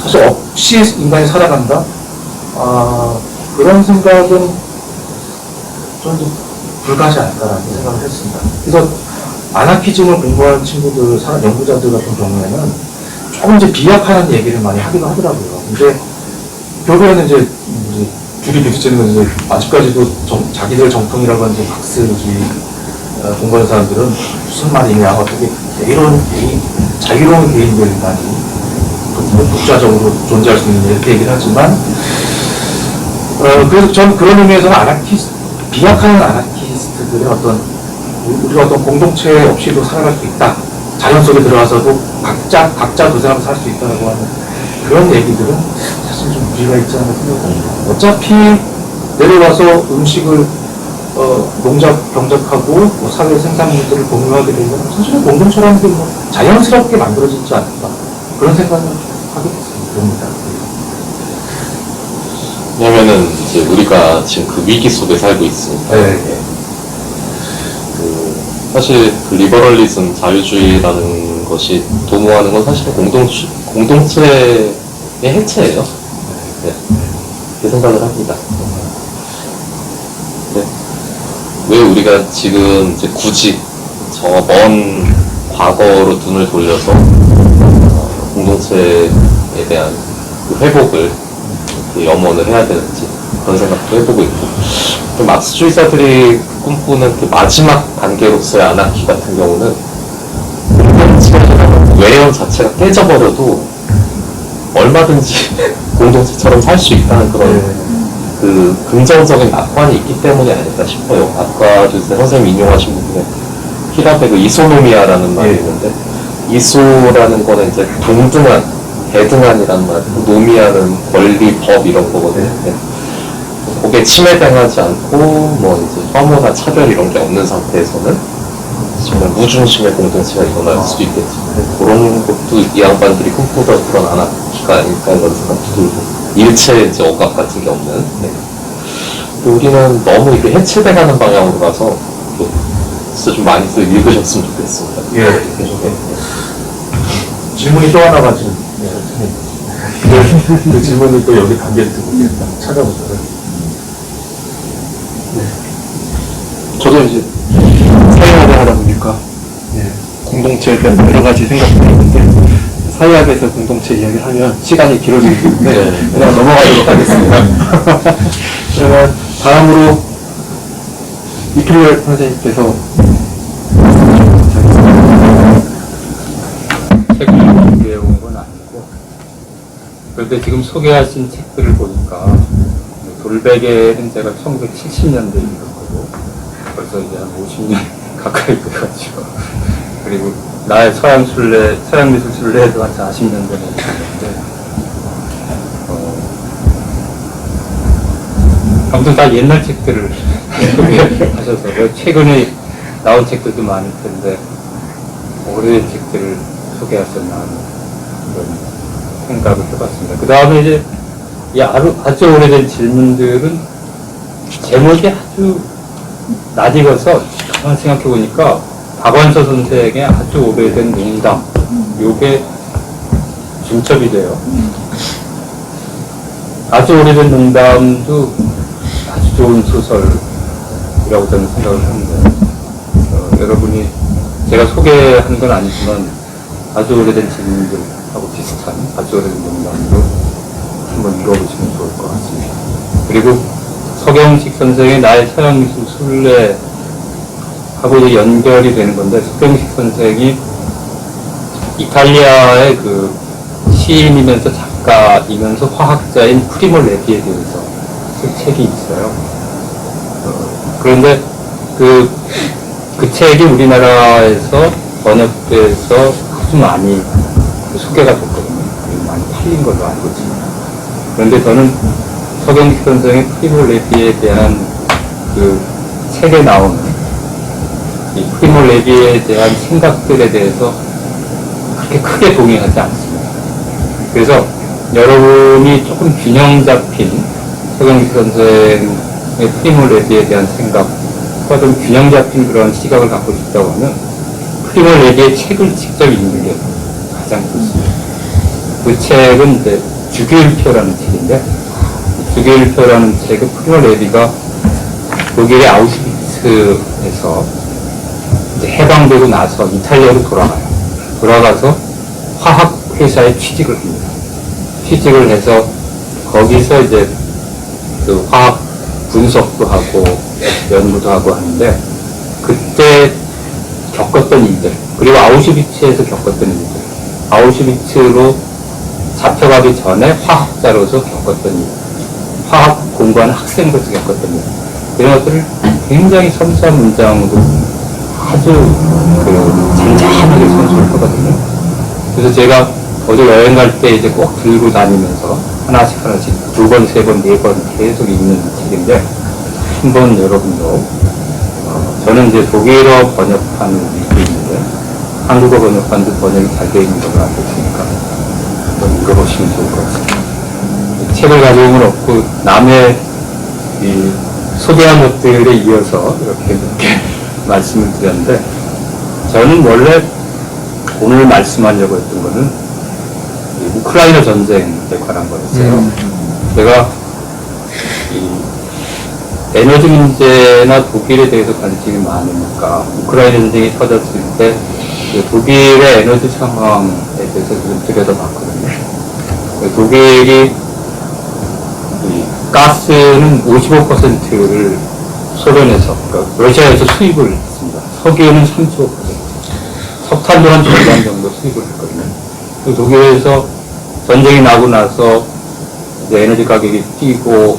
사실 없이 인간이 살아간다? 그런 생각은 좀 불가하지 않을까라는 생각을 했습니다. 그래서 아나키즘을 공부하는 친구들, 연구자들 같은 경우에는 조금 이제 비약하는 얘기를 많이 하기도 하더라고요. 근데 결국에는 이제 둘이 부딪히는 건 이제 아직까지도 자기들 정통이라고 하는 박스주의 공부하는 사람들은 무슨 말이냐, 어떻게 자유로운 개인들만이 독자적으로 존재할 수 있는 이렇게 얘기를 하지만 그래서 전 그런 의미에서는 비약하는 아나키스트들의 우리가 어떤 공동체 없이도 살아갈 수 있다. 자연 속에 들어가서도 각자 그 사람 살 수 있다고 하는 그런 얘기들은 사실 좀 무리가 있지 않나 생각합니다. 어차피 내려와서 음식을 경작하고 사회 생산물들을 공유하게 되면 사실은 공동체라는 게 자연스럽게 만들어지지 않을까 그런 생각을 하게 됩니다. 왜냐면은 이제 우리가 지금 그 위기 속에 살고 있으니까. 네. 사실 리버럴리즘, 자유주의라는 것이 도모하는 건 사실은 공동체의 해체예요. 네. 그렇게 생각을 합니다. 네. 왜 우리가 지금 이제 굳이 저 먼 과거로 눈을 돌려서 공동체에 대한 그 회복을 염원을 해야 되는지 그런 생각도 해보고 있고, 막스주의자들이 꿈꾸는 그 마지막 단계로서의 아나키 같은 경우는 외형 자체가 깨져버려도 얼마든지 공동체처럼 살 수 있다는 그런 그 긍정적인 낙관이 있기 때문이 아닐까 싶어요. 아까도 이제 선생님 인용하신 부분에 히라베 그 이소노미아라는 말이 있는데, 이소라는 거는 이제 동등한, 대등한이란 말, 노미아는 권리, 법 이런 거거든요. 네. 그게 침해당하지 않고 뭐 이제 혐오나 차별 이런 게 없는 상태에서는 정말 무중심의 공동체가 일어날 수도 있겠죠. 그런 것도 이 양반들이 꿈꾸던 그런 아나키가 아닐까 이런 생각도 들고, 일체 이제 억압 같은 게 없는. 네. 우리는 너무 이게 해체돼가는 방향으로 가서 진짜 좀 많이 또 읽으셨으면 좋겠습니다. 예. 질문이 또 하나가 지금 그 질문이 또 여기 담겨있고 찾아보세요. 저도 이제 사회학을 하다 보니까 공동체에 대한 여러 가지 생각들이 있는데, 사회학에서 공동체 이야기를 하면 시간이 길어지기 때문에 그냥 넘어가도록 하겠습니다. 그러면 다음으로 이필열 선생님께서 책을 준비해온 건 아니고, 그런데 지금 소개하신 책들을 보니까 돌베개는 제가 1970년대에 읽었고 벌써 이제 한 50년 가까이 돼가지고, 그리고 나의 서양미술 순례에도 한 40년 전에 읽었는데, 아무튼 다 옛날 책들을 소개하셔서 최근에 나온 책들도 많을 텐데 오래된 책들을 소개하셨나 하는 그런 생각을 해봤습니다. 그 다음에 이제 이 아주 오래된 질문들은 제목이 아주 낯익어서 가만 생각해 보니까 박완서 선생의 아주 오래된 농담, 요게 중첩이 돼요. 아주 오래된 농담도 아주 좋은 소설이라고 저는 생각을 하는데, 여러분이 제가 소개한 건 아니지만 아주 오래된 질문들하고 비슷한 아주 오래된 농담도 한번 읽어보시면 좋을 것 같습니다. 그리고 서경식 선생의 나의 서양미술 순례 하고 이제 연결이 되는 건데, 석경식 선생이 이탈리아의 그 시인이면서 작가이면서 화학자인 프리모 레비에 대해서 쓴 책이 있어요. 그런데 그 책이 우리나라에서 번역돼서 아주 많이 소개가 됐거든요. 많이 팔린 걸로 알고 있습니다. 그런데 저는 석경식 선생의 프리모 레비에 대한 그 책에 나오는 이 프리모 레비에 대한 생각들에 대해서 그렇게 크게 동의하지 않습니다. 그래서 여러분이 조금 균형 잡힌 석경식 선생의 프리모 레비에 대한 생각과 좀 균형 잡힌 그런 시각을 갖고 싶다고 하면 프리모 레비의 책을 직접 읽는 게 가장 좋습니다. 그 책은 이제 주기율표라는 책인데, 주기율표라는 책은 프리모 레비가 독일의 아우슈비츠에서 이제 해방되고 나서 이탈리아로 돌아가요. 돌아가서 화학회사에 취직을 합니다. 취직을 해서 거기서 이제 그 화학 분석도 하고 연구도 하고 하는데, 그때 겪었던 일들, 그리고 아우슈비츠에서 겪었던 일들, 아우슈비츠로 잡혀가기 전에 화학자로서 겪었던 일, 화학 공부하는 학생으로서 겪었던 일, 이런 것들을 굉장히 섬세한 문장으로 아주 그 잔잔하게 선수를 하거든요. 그래서 제가 어디 여행 갈 때 이제 꼭 들고 다니면서 하나씩 두 번, 세 번, 네 번 계속 읽는 책인데, 한번 여러분도 저는 이제 독일어 번역판을 읽고 있는데 한국어 번역판도 번역이 잘 되어 있는 걸로 알고 있으니까 한번 읽어보시면 좋을 것 같습니다. 책을 가져온 건 없고 남의 이 소개한 것들에 이어서 이렇게 말씀을 드렸는데, 저는 원래 오늘 말씀하려고 했던 거는 이 우크라이나 전쟁에 관한 거였어요. 제가 이 에너지 문제나 독일에 대해서 관심이 많으니까 우크라이나 전쟁이 터졌을 때 독일의 에너지 상황에 대해서 좀 들여다봤거든요. 독일이 이 가스는 55%를 소련에서, 그러니까 러시아에서 수입을 했습니다. 석유는 35%, 석탄도 한 절반 정도 수입을 했거든요. 독일에서 전쟁이 나고 나서 이제 에너지 가격이 뛰고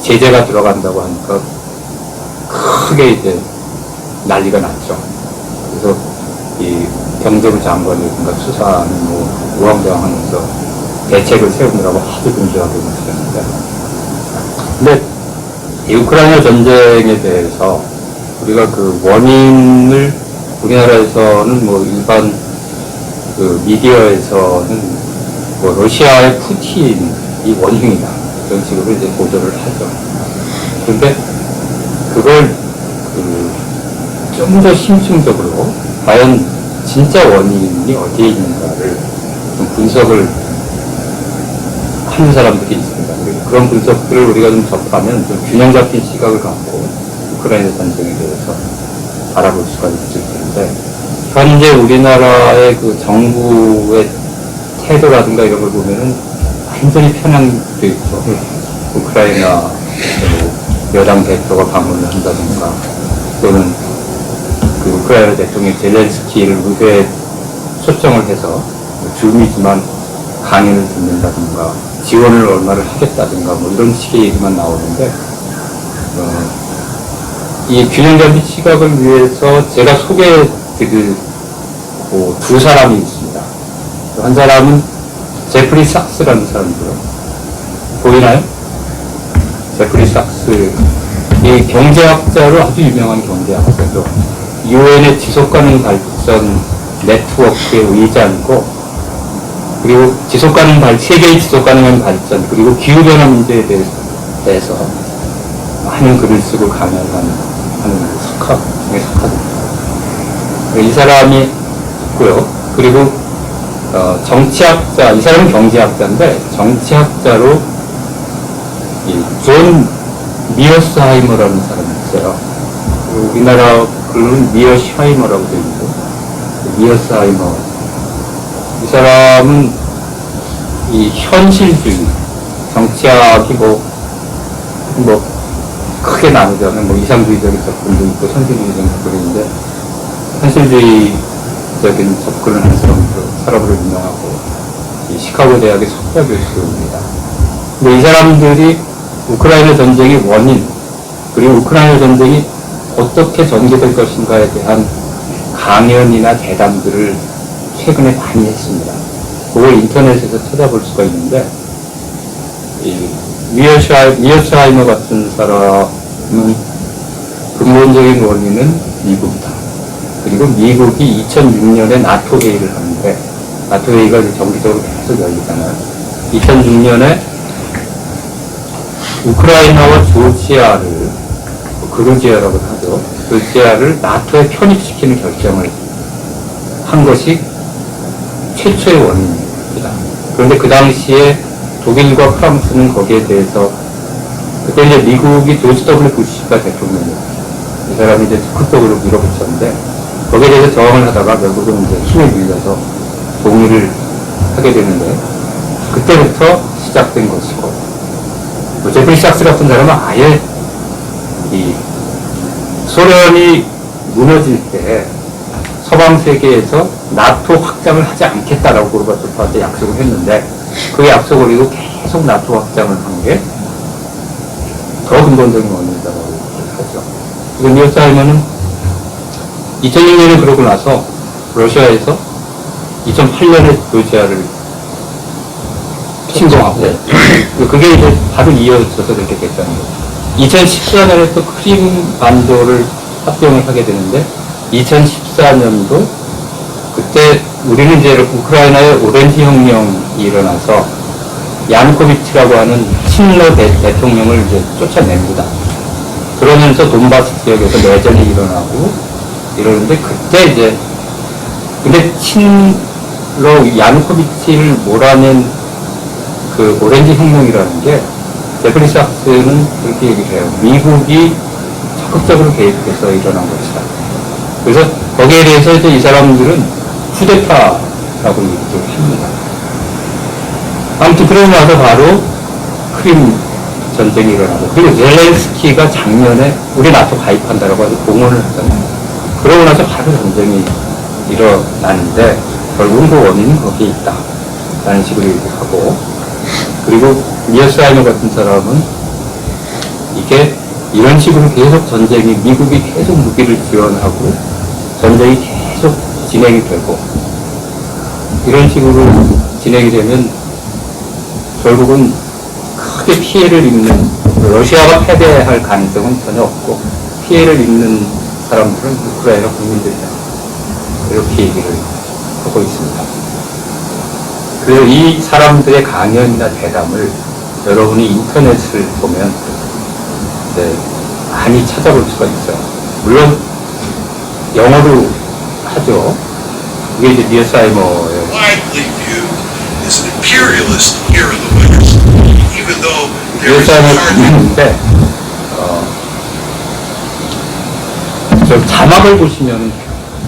제재가 들어간다고 하니까 크게 이제 난리가 났죠. 그래서 이 경제부 장관이든가 수사는 뭐 우왕좌왕하면서 대책을 세우느라고 하도 분주하게 움직였는데, 근데 이 우크라이나 전쟁에 대해서 우리가 그 원인을 우리나라에서는 뭐 일반 그 미디어에서는 뭐 러시아의 푸틴이 원흉이다 이런 식으로 이제 보도를 하죠. 그런데 그걸 좀 더 심층적으로 과연 진짜 원인이 어디에 있는가를 좀 분석을 하는 사람들이 있습니다. 그런 분석들을 우리가 좀 접하면 좀 균형 잡힌 시각을 갖고 우크라이나 전쟁에 대해서 바라볼 수가 있을 텐데, 현재 우리나라의 그 정부의 태도라든가 이런 걸 보면은 완전히 편향돼 있죠. 우크라이나 여당 대표가 방문을 한다든가, 또는 그 우크라이나 대통령 젤렌스키를 의회에 초청을 해서 줌이지만 강연을 듣는다든가 지원을 얼마를 하겠다든가 뭐 이런 식의 얘기만 나오는데, 이 균형 잡힌 시각을 위해서 제가 소개해드릴 두 사람이 있습니다. 한 사람은 제프리 삭스라는 사람이고요. 보이나요? 제프리 삭스, 이 경제학자로 아주 유명한 경제학자죠. 유엔의 지속가능 발전 네트워크의 의장이고, 그리고 세계의 지속가능한 발전, 그리고 기후변화 문제에 대해서 많은 글을 쓰고 강연을 하는 석학 중에 석학입니다. 이 사람이 있고요. 그리고 정치학자, 이 사람은 경제학자인데 정치학자로 존 미어스하이머라는 사람이 있어요. 우리나라 글은 미어슈하이머라고 되어 있고, 미어스하이머. 이 사람은 이 현실주의, 정치학이 크게 나누자면 뭐 이상주의적인 접근도 있고 현실주의적인 접근이 있는데 현실주의적인 접근을 하는 사람으로 유명하고 이 시카고 대학의 석좌 교수입니다. 근데 이 사람들이 우크라이나 전쟁의 원인 그리고 우크라이나 전쟁이 어떻게 전개될 것인가에 대한 강연이나 대담들을 최근에 많이 했습니다. 그걸 인터넷에서 찾아볼 수가 있는데 이 미어스하이머 같은 사람은 근본적인 원인은 미국이다. 그리고 미국이 2006년에 나토 회의를 하는데 나토 회의가 이제 정기적으로 계속 열리잖아요. 2006년에 우크라이나와 조지아를 그루지아라고 하죠. 조지아를 나토에 편입시키는 결정을 한 것이 최초의 원인입니다. 그런데 그 당시에 독일과 프랑스는 거기에 대해서 그때 이제 미국이 조지 W 부시가 대통령이었어요. 이 사람이 이제 적극적으로 밀어붙였는데 거기에 대해서 저항을 하다가 결국은 이제 힘에 밀려서 동의를 하게 되는데 그때부터 시작된 것이고 제프리 삭스 같은 사람은 아예 이 소련이 무너질 때 서방 세계에서 나토 확장을 하지 않겠다라고 고르바초프한테 약속을 했는데 그 약속을 이루고 계속 나토 확장을 한 게 더 근본적인 원인이라고 하죠. 그래서 미어스하이머는 2006년에 그러고 나서 러시아에서 2008년에 조지아를 침공하고 그게 이제 바로 이어져서 그렇게 됐다는 거죠. 2014년에 또 크림 반도를 합병을 하게 되는데 2014년도 그때 우리는 이제 우크라이나에 오렌지 혁명이 일어나서 야누코비치라고 하는 친러 대통령을 이제 쫓아냅니다. 그러면서 돈바스 지역에서 내전이 일어나고 이러는데 그때 이제 근데 친러 야누코비치를 몰아낸 그 오렌지 혁명이라는 게 제프리 삭스는 그렇게 얘기를 해요. 미국이 적극적으로 개입해서 일어난 것이다. 그래서 거기에 대해서 이제 이 사람들은 쿠데타라고 얘기를 합니다. 아무튼 그러고 나서 바로 크림 전쟁이 일어나고 그리고 젤렌스키가 작년에 우리 나토 가입한다라고 해서 공언을 했잖아요. 그러고 나서 바로 전쟁이 일어나는데 결국은 그 원인은 거기에 있다 라는 식으로 얘기하고 그리고 미어스하이머 같은 사람은 이게 이런 식으로 계속 전쟁이 미국이 계속 무기를 지원하고 전쟁이 계속 진행이 되고 이런 식으로 진행이 되면 결국은 크게 피해를 입는 러시아가 패배할 가능성은 전혀 없고 피해를 입는 사람들은 우크라이나 국민들이다 이렇게 얘기를 하고 있습니다. 그래서 이 사람들의 강연이나 대담을 여러분이 인터넷을 보면 이제 많이 찾아볼 수가 있어요. 물론 영어로 하죠. 그게 이제 미어스하이머의 widely viewed as an imperialist here in the West, even though there is 미어스하이머 hardly 강연인데 저 자막을 보시면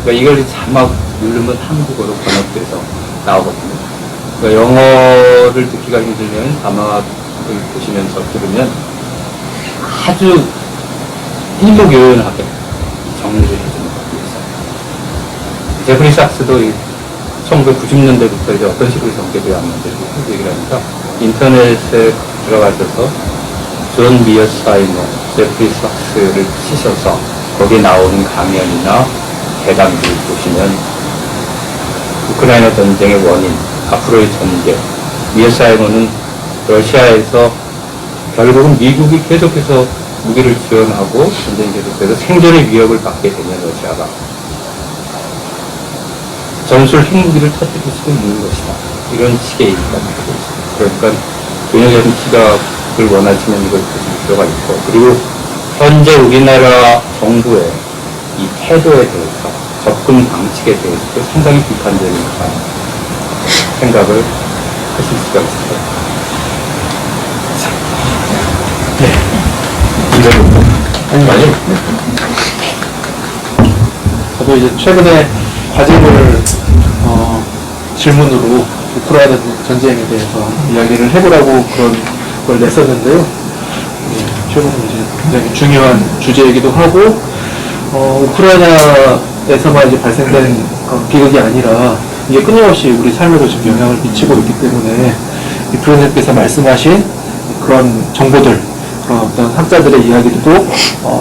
그러니까 이걸 자막 누르면 한국어로 번역돼서 나오거든요. 그러니까 영어를 듣기가 힘들면 자막을 보시면서 들으면 아주 일목요연하게 정리를 해주는 것도 있어요. 제프리 삭스도 1990년대부터 이제 어떤 식으로 전개되었는지 얘기를 하니까 인터넷에 들어가셔서 존 미어스하이머, 제프리 삭스를 치셔서 거기에 나오는 강연이나 대담들 보시면 우크라이나 전쟁의 원인, 앞으로의 전개, 미어스하이머는 러시아에서 결국은 미국이 계속해서 무기를 지원하고 전쟁이 계속돼서 생존의 위협을 받게 되면 러시아가 전술 핵무기를 터뜨릴 수도 있는 것이다. 이런 식의 얘기가 나오고 있습니다. 그러니까 균형적인 시각을 원하시면 이걸 보실 필요가 있고 그리고 현재 우리나라 정부의 이 태도에 대해서 접근 방식에 대해서도 상당히 비판적인 생각을 하실 수가 있어요. 아니, 저도 이제 최근에 과제를 질문으로 우크라이나 전쟁에 대해서 이야기를 해보라고 그런 걸 냈었는데요. 최근에 이제 굉장히 중요한 주제이기도 하고, 우크라이나에서만 이제 발생된 비극이 아니라 이게 끊임없이 우리 삶에도 지금 영향을 미치고 있기 때문에 이 프로님께서 말씀하신 그런 정보들, 그런 어떤 학자들의 이야기들도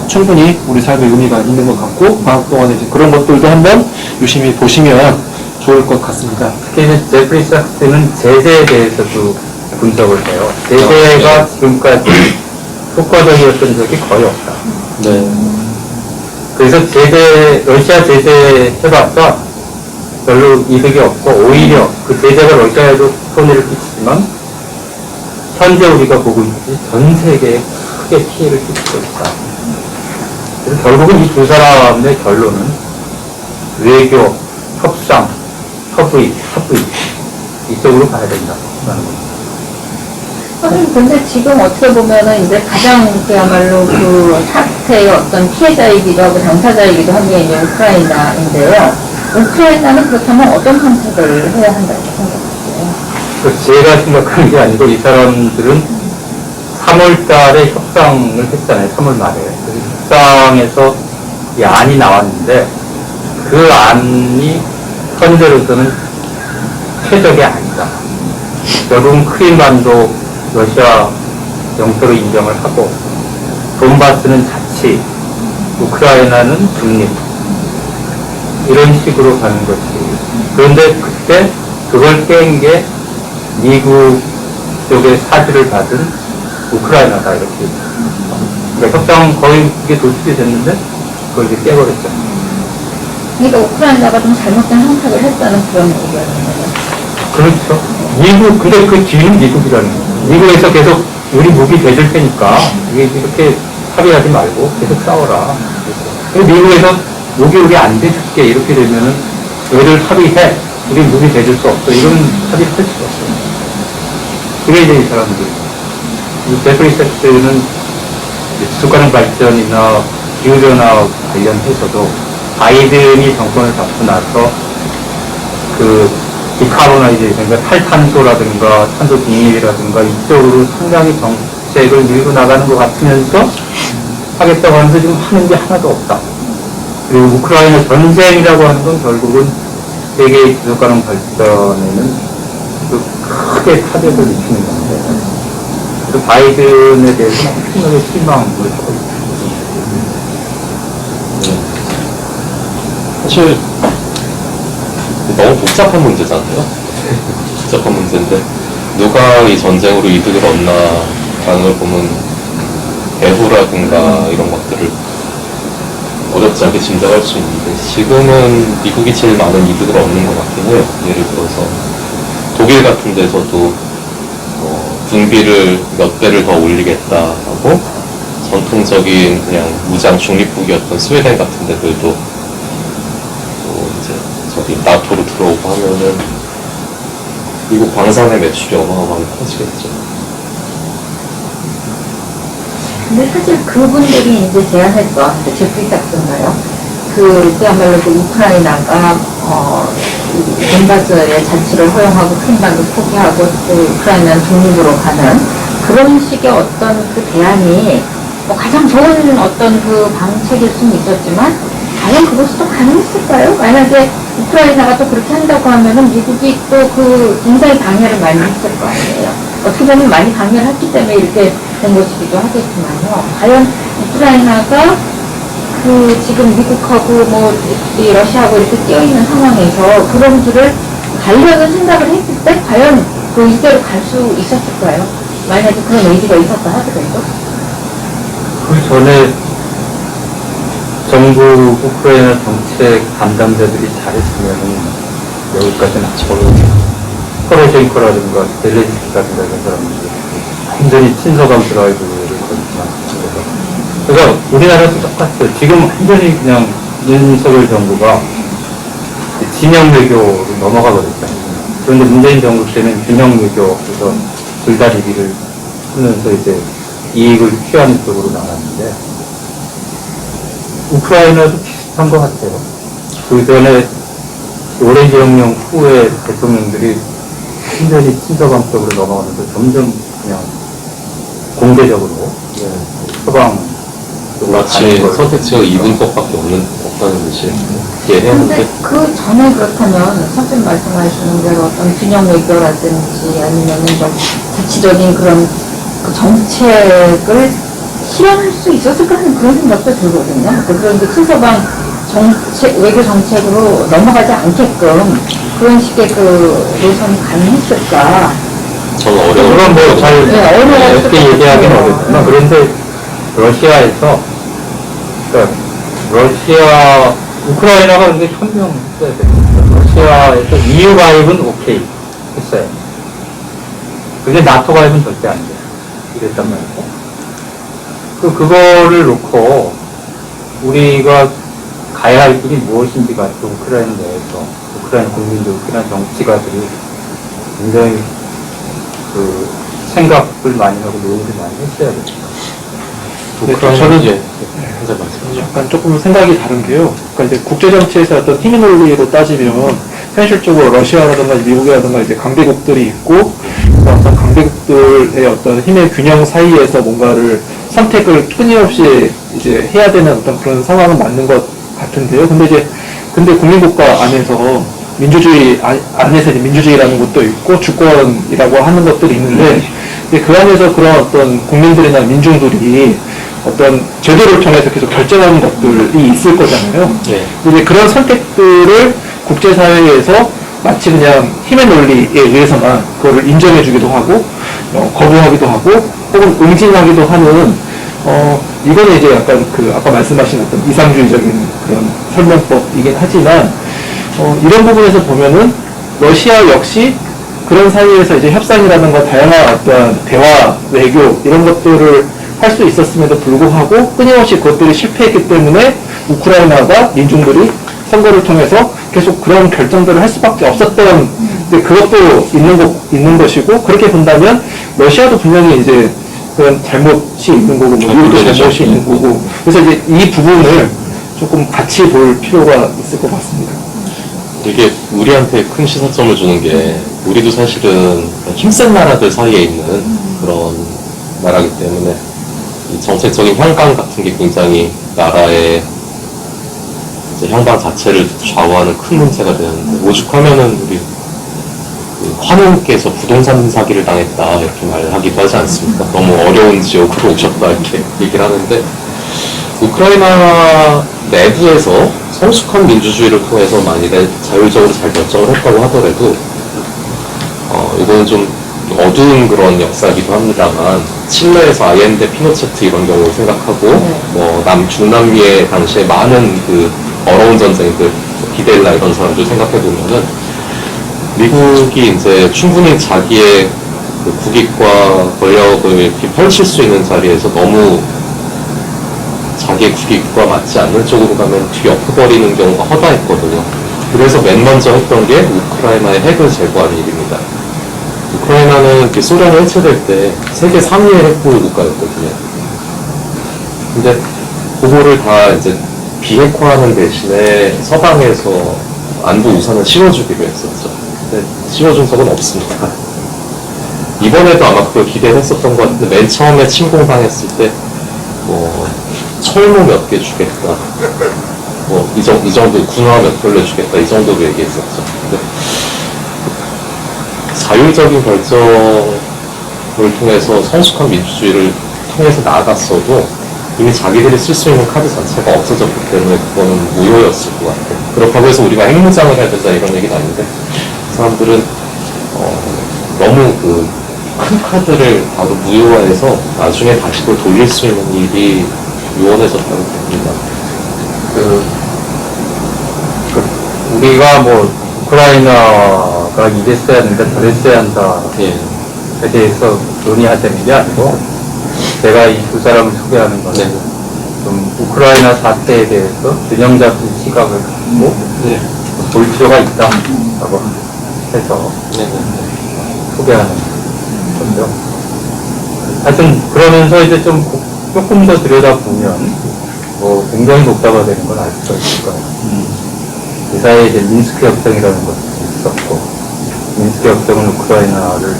충분히 우리 삶에 의미가 있는 것 같고, 방학 동안에 이제 그런 것들도 한번 유심히 보시면 좋을 것 같습니다. 특히 이제 제프리 삭스는 제재에 대해서도 분석을 해요. 제재가 지금까지 효과적이었던 적이 거의 없다. 네. 그래서 러시아 제재 해봤자 별로 이득이 없고, 오히려 그 제재가 러시아에도 손해를 끼치지만, 현재 우리가 보고 있듯이 전 세계에 크게 피해를 끼치고 있다. 그래서 결국은 이 두 사람의 결론은 외교, 협상, 협의 이쪽으로 가야 된다는 겁니다. 선생님, 근데 지금 어떻게 보면은 이제 가장 그야말로 그 사태의 어떤 피해자이기도 하고 당사자이기도 한 게 이제 우크라이나인데요. 우크라이나는 그렇다면 어떤 선택을 해야 한다고 생각하세요? 제가 생각하는 게 아니고, 이 사람들은 3월 달에 협상을 했잖아요. 3월 말에. 그래서 협상에서 이 안이 나왔는데, 그 안이 현재로서는 최적의 아니다. 결국은 크림반도 러시아 영토로 인정을 하고, 돈바스는 자치, 우크라이나는 중립, 이런 식으로 가는 것이. 그런데 그때 그걸 깬 게 미국 쪽의 사주를 받은 우크라이나다, 이렇게. 그러니까 협상 거의 그게 도출이 됐는데 그걸 이제 깨버렸죠. 그러니까 우크라이나가 좀 잘못된 선택을 했다는 그런 얘기였는데요. 그렇죠. 근데 그 뒤는 미국이라는 거예요. 미국에서 계속 우리 무기 대줄 테니까 이렇게 합의하지 말고 계속 싸워라. 그래서 미국에서 무기 우리 안 대줄게 이렇게 되면은 너희들 합의해. 우리 무기 대줄 수 없어. 이런 합의를 할 수가 없어요. 그게 이제 이 사람들. 이 제프리 삭스는 수가능 발전이나 기후변화 관련해서도 바이든이 정권을 잡고 나서 그 디카보나이제이션, 그러니까 탈탄소라든가 탄소 중립이라든가 이쪽으로 상당히 정책을 밀고 나가는 것 같으면서 하겠다고 하면서 지금 하는 게 하나도 없다. 그리고 우크라이나 전쟁이라고 하는 건 결국은 세계의 지속가능 발전에는 그 크게 타격을 미치는 건데, 그래서 바이든에 대해서는 엄청나게 실망을 하고 있습니다. 사실 너무 복잡한 문제잖아요. 복잡한 문제인데 누가 이 전쟁으로 이득을 얻나라는 걸 보면 배후라든가 이런 것들을 어렵지 않게 짐작할 수 있는데, 지금은 미국이 제일 많은 이득을 얻는 것 같긴 해요. 예를 들어서 독일 같은 데서도 군비를 몇 배를 더 올리겠다라고, 전통적인 그냥 무장 중립국이었던 스웨덴 같은 데들도 이제 저기 나토로 들어오고 하면은 미국 방산의 매출이 어마어마하게 커지겠죠. 근데 사실 그분들이 이제 제안했던 제프리 삭스인가요? 그야말로 그 우크라이나가 돈바스의 자치를 허용하고 크림반도 포기하고 또 우크라이나는 독립으로 가는 그런 식의 어떤 그 대안이 뭐 가장 좋은 어떤 그 방책일 수는 있었지만, 과연 그것이 또 가능했을까요? 만약에 우크라이나가 또 그렇게 한다고 하면은 미국이 또 그 굉장히 방해를 많이 했을 거 아니에요. 어떻게 보면 많이 방해를 했기 때문에 이렇게 된 것이기도 하겠지만요. 과연 우크라이나가 그 지금 미국하고 뭐 이 러시아하고 이렇게 끼어 있는 상황에서 그런 길을 가려는 생각을 했을 때 과연 그 이대로 갈 수 있었을까요? 만약에 그런 의지가 있었다 하더라도. 그 전에 정부 우크라이나 정책 담당자들이 잘했으면은 여기까지는 안 오고, 포로셴코라든가 젤렌스키라든가 이런 사람들이 완전히 친서감 드라이브를 거니까. 그래서 우리나라도 똑같아요. 지금 완전히 그냥 윤석열 정부가 진영 외교로 넘어가 버렸잖아요. 그런데 문재인 정부 때는 균형 외교, 그래서 둘다리기를 하면서 이제 이익을 취하는 쪽으로 나갔는데, 우크라이나도 비슷한 것 같아요. 그 전에 오렌지 혁명 후에 대통령들이 완전히 친서감 쪽으로 넘어가면서 점점 그냥 공개적으로 처방 마치 선택지가 이분법밖에 없다는 듯이 이해해야 근데 하는데 그 전에 그렇다면 선생님 말씀하시는 대로 어떤 균형 외교라든지 아니면은 좀 구체적인 그런 그 정책을 실현할 수 있었을까 하는 그런 생각도 들거든요. 그런 그 친서방 정책, 외교 정책으로 넘어가지 않게끔 그런 식의 그 노선이 가능했을까? 저는 어려운 물론 뭐잘 네, 어려워서 이렇게 얘기하기는 그렇죠. 어렵지만 그런데 러시아에서 그러니까 러시아 우크라이나가 근데 현명했어야 됩니다. 러시아에서 EU 가입은 오케이 했어요. 근데 나토 가입은 절대 안 돼요. 이랬단 말이죠. 그거를 놓고 우리가 가야 할 길이 무엇인지가 또 우크라이나 내에서 우크라이나 국민들, 우크라이나 정치가들이 굉장히 그 생각을 많이 하고 노력을 많이 했어야 됩니다. 저는 예, 혼자 말씀하시죠. 약간 조금 생각이 다른 게요. 그러니까 이제 국제정치에서 어떤 힘의 논리로 따지면 현실적으로 러시아라든가 미국이라든가 이제 강대국들이 있고 어떤 강대국들의 어떤 힘의 균형 사이에서 뭔가를 선택을 끊임없이 이제 해야 되는 어떤 그런 상황은 맞는 것 같은데요. 근데 국민국가 안에서 민주주의 안에서 이제 민주주의라는 것도 있고 주권이라고 하는 것들이 있는데 이제 그 안에서 그런 어떤 국민들이나 민중들이 어떤 제도를 통해서 계속 결정하는 것들이 있을 거잖아요. 네. 이제 그런 선택들을 국제사회에서 마치 그냥 힘의 논리에 의해서만 그거를 인정해주기도 하고 거부하기도 하고 혹은 응징하기도 하는 이거는 이제 약간 그 아까 말씀하신 어떤 이상주의적인 그런 설명법이긴 하지만 이런 부분에서 보면은 러시아 역시 그런 사이에서 이제 협상이라든가 다양한 어떤 대화, 외교 이런 것들을 할 수 있었음에도 불구하고 끊임없이 그것들이 실패했기 때문에 우크라이나가 민중들이 선거를 통해서 계속 그런 결정들을 할 수밖에 없었던 이제 그것도 있는 것이고 그렇게 본다면 러시아도 분명히 이제 그런 잘못이 있는 거고 뭐 미국도 잘못이 있는 거고 그래서 이제 이 부분을 조금 같이 볼 필요가 있을 것 같습니다. 이게 우리한테 큰 시사점을 주는 게 우리도 사실은 힘센 나라들 사이에 있는 그런 나라기 때문에 이 정책적인 향방 같은 게 굉장히 나라의 이제 향방 자체를 좌우하는 큰 문제가 되는데 오죽하면은 우리 그 환웅께서 부동산 사기를 당했다 이렇게 말하기도 하지 않습니까? 너무 어려운 지역으로 오셨다 이렇게 얘기를 하는데 우크라이나 내부에서 성숙한 민주주의를 통해서 만일에 자율적으로 잘 결정을 했다고 하더라도 이거는 좀 어두운 그런 역사이기도 합니다만 칠레에서 아옌데 피노체트 이런 경우를 생각하고 뭐 중남미의 당시에 많은 그 어려운 전쟁들 비델라 이런 사람들 생각해 보면은 미국이 이제 충분히 자기의 그 국익과 권력을 이렇게 펼칠 수 있는 자리에서 너무 자기의 국익과 맞지 않는 쪽으로 가면 뒤엎어버리는 경우가 허다했거든요. 그래서 맨 먼저 했던 게 우크라이나의 핵을 제거하는 일입니다. 우크라이나는 그 소련이 해체될 때 세계 3위의 핵보유 국가였거든요. 근데 그거를 다 이제 비핵화하는 대신에 서방에서 안보 우산을 씌워주기로 했었죠. 근데 씌워준 적은 없습니다. 이번에도 아마 그걸 기대했었던 것 같은데 맨 처음에 침공당했을 때 뭐 철모 몇 개 주겠다. 뭐 이 정도 군화 몇 벌레 주겠다. 이 정도로 얘기했었죠. 근데 자율적인 결정을 통해서 성숙한 민주주의를 통해서 나아갔어도 이미 자기들이 쓸 수 있는 카드 자체가 없어졌기 때문에 그거는 무효였을 것 같아요. 그렇다고 해서 우리가 핵무장을 해야 된다 이런 얘기는 아닌데 그 사람들은 너무 그 큰 카드를 바로 무효화해서 나중에 다시 그걸 돌릴 수 있는 일이 요원해졌다고 봅니다. 우리가 뭐 우크라이나가 이랬어야 한다, 저랬어야 한다에 예. 대해서 논의하자는 게 아니고 제가 이 두 사람을 소개하는 것은 네. 좀 우크라이나 사태에 대해서 균형 잡힌 시각을 갖고 네. 볼 필요가 있다라고 해서 소개하는 거죠. 하여튼 그러면서 이제 조금 더 들여다보면 뭐 굉장히 복잡화되는 걸 알 수가 있을 거예요. 이 사이에 이제 민스크 협정이라는 것도 있었고 민스크 협정은 우크라이나를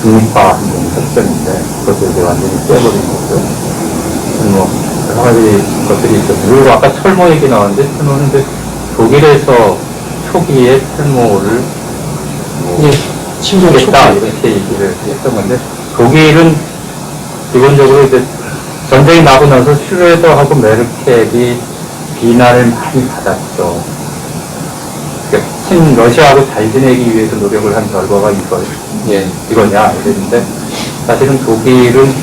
중립화하는 협정인데 그것도 이제 완전히 깨버린 거고요. 하여튼 뭐 여러 가지 것들이 있었어요. 그리고 아까 철모 얘기 나왔는데 철모는 이제 독일에서 초기에 철모를 뭐 침공했다 이렇게 얘기를 했던 건데 독일은 기본적으로 이제 전쟁이 나고 나서 슈레더하고 메르켈이 비난을 많이 받았죠. 그러니까 러시아하고 잘 지내기 위해서 노력을 한 결과가 이거냐 이랬는데 사실은 독일은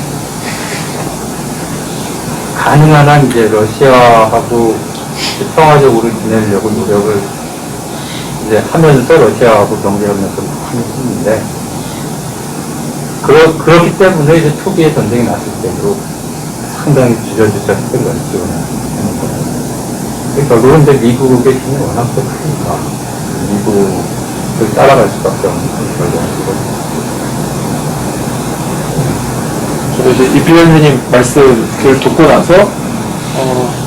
가능한 한 이제 러시아하고 평화적으로 지내려고 노력을 이제 하면서 러시아하고 경제협력을 많이 했는데 그렇기 때문에 이제 초기에 전쟁이 났을 때도 상당히 주저주저 했던 걸 지원하는 거예요. 결국은 이제 미국의 힘이 워낙 또 크니까 미국을 따라갈 수밖에 없는 결과이거든요. 저도 이제 이필현 선생님 말씀을 듣고 나서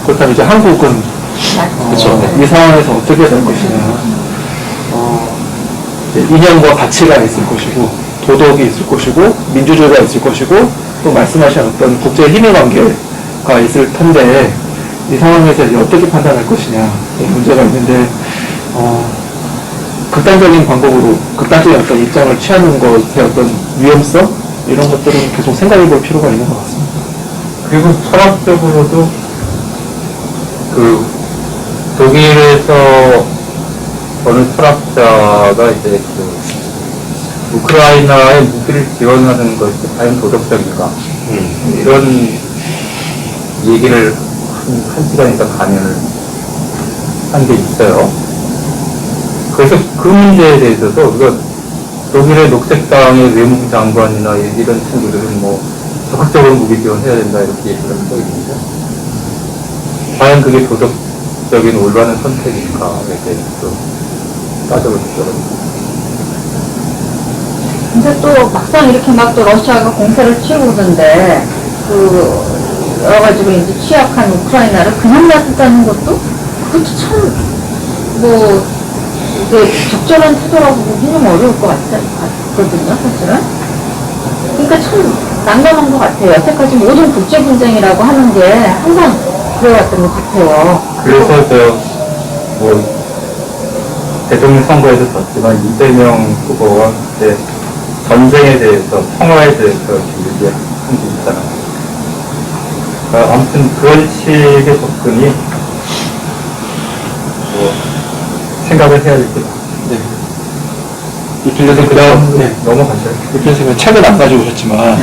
그렇다면 이제 한국은 이 상황에서 어떻게 될 것이냐, 이제 이념과 가치가 있을 것이고 도덕이 있을 것이고 민주주의가 있을 것이고 또 말씀하신 어떤 국제 힘의 관계가 있을 텐데 이 상황에서 이제 어떻게 판단할 것이냐 문제가 있는데 극단적인 방법으로 극단적인 어떤 입장을 취하는 것의 어떤 위험성 이런 것들은 계속 생각해 볼 필요가 있는 것 같습니다. 그리고 철학적으로도 그 독일에서 어느 철학자가 이제 그 우크라이나에 무기를 지원하는 것이 과연 도덕적인가 이런 얘기를 한 시간 이상 강연을 한 게 있어요. 그래서 그 문제에 대해서도 우리가 독일의 녹색당의 외무부 장관이나 이런 친구들은 뭐 적극적으로 무기 지원해야 된다 이렇게 얘기를 하고 있는데 과연 그게 도덕적인 올바른 선택인가에 대해서 따져볼 필요가 있습니다. 근데 또 막상 이렇게 막 또 러시아가 공세를 치우던데 그 여러 가지로 이제 취약한 우크라이나를 그냥 놔둔다는 것도 그것도 참 뭐 이게 적절한 태도라고 보기는 어려울 것 같거든요, 사실은. 그러니까 참 난감한 것 같아요. 여태까지 모든 국제 분쟁이라고 하는 게 항상 그래왔던 것 같아요. 그래서 뭐 대통령 선거에서 졌지만 이재명 후보가 이제 전쟁에 대해서 평화에 대해서 얘기한 게 있잖아요. 아무튼 그런 식의 접근이 뭐 생각을 해야 될 것 같아요. 네. 이필현 선생님 그다음 넘어가죠. 이필현 선생님 책은 안 가지고 오셨지만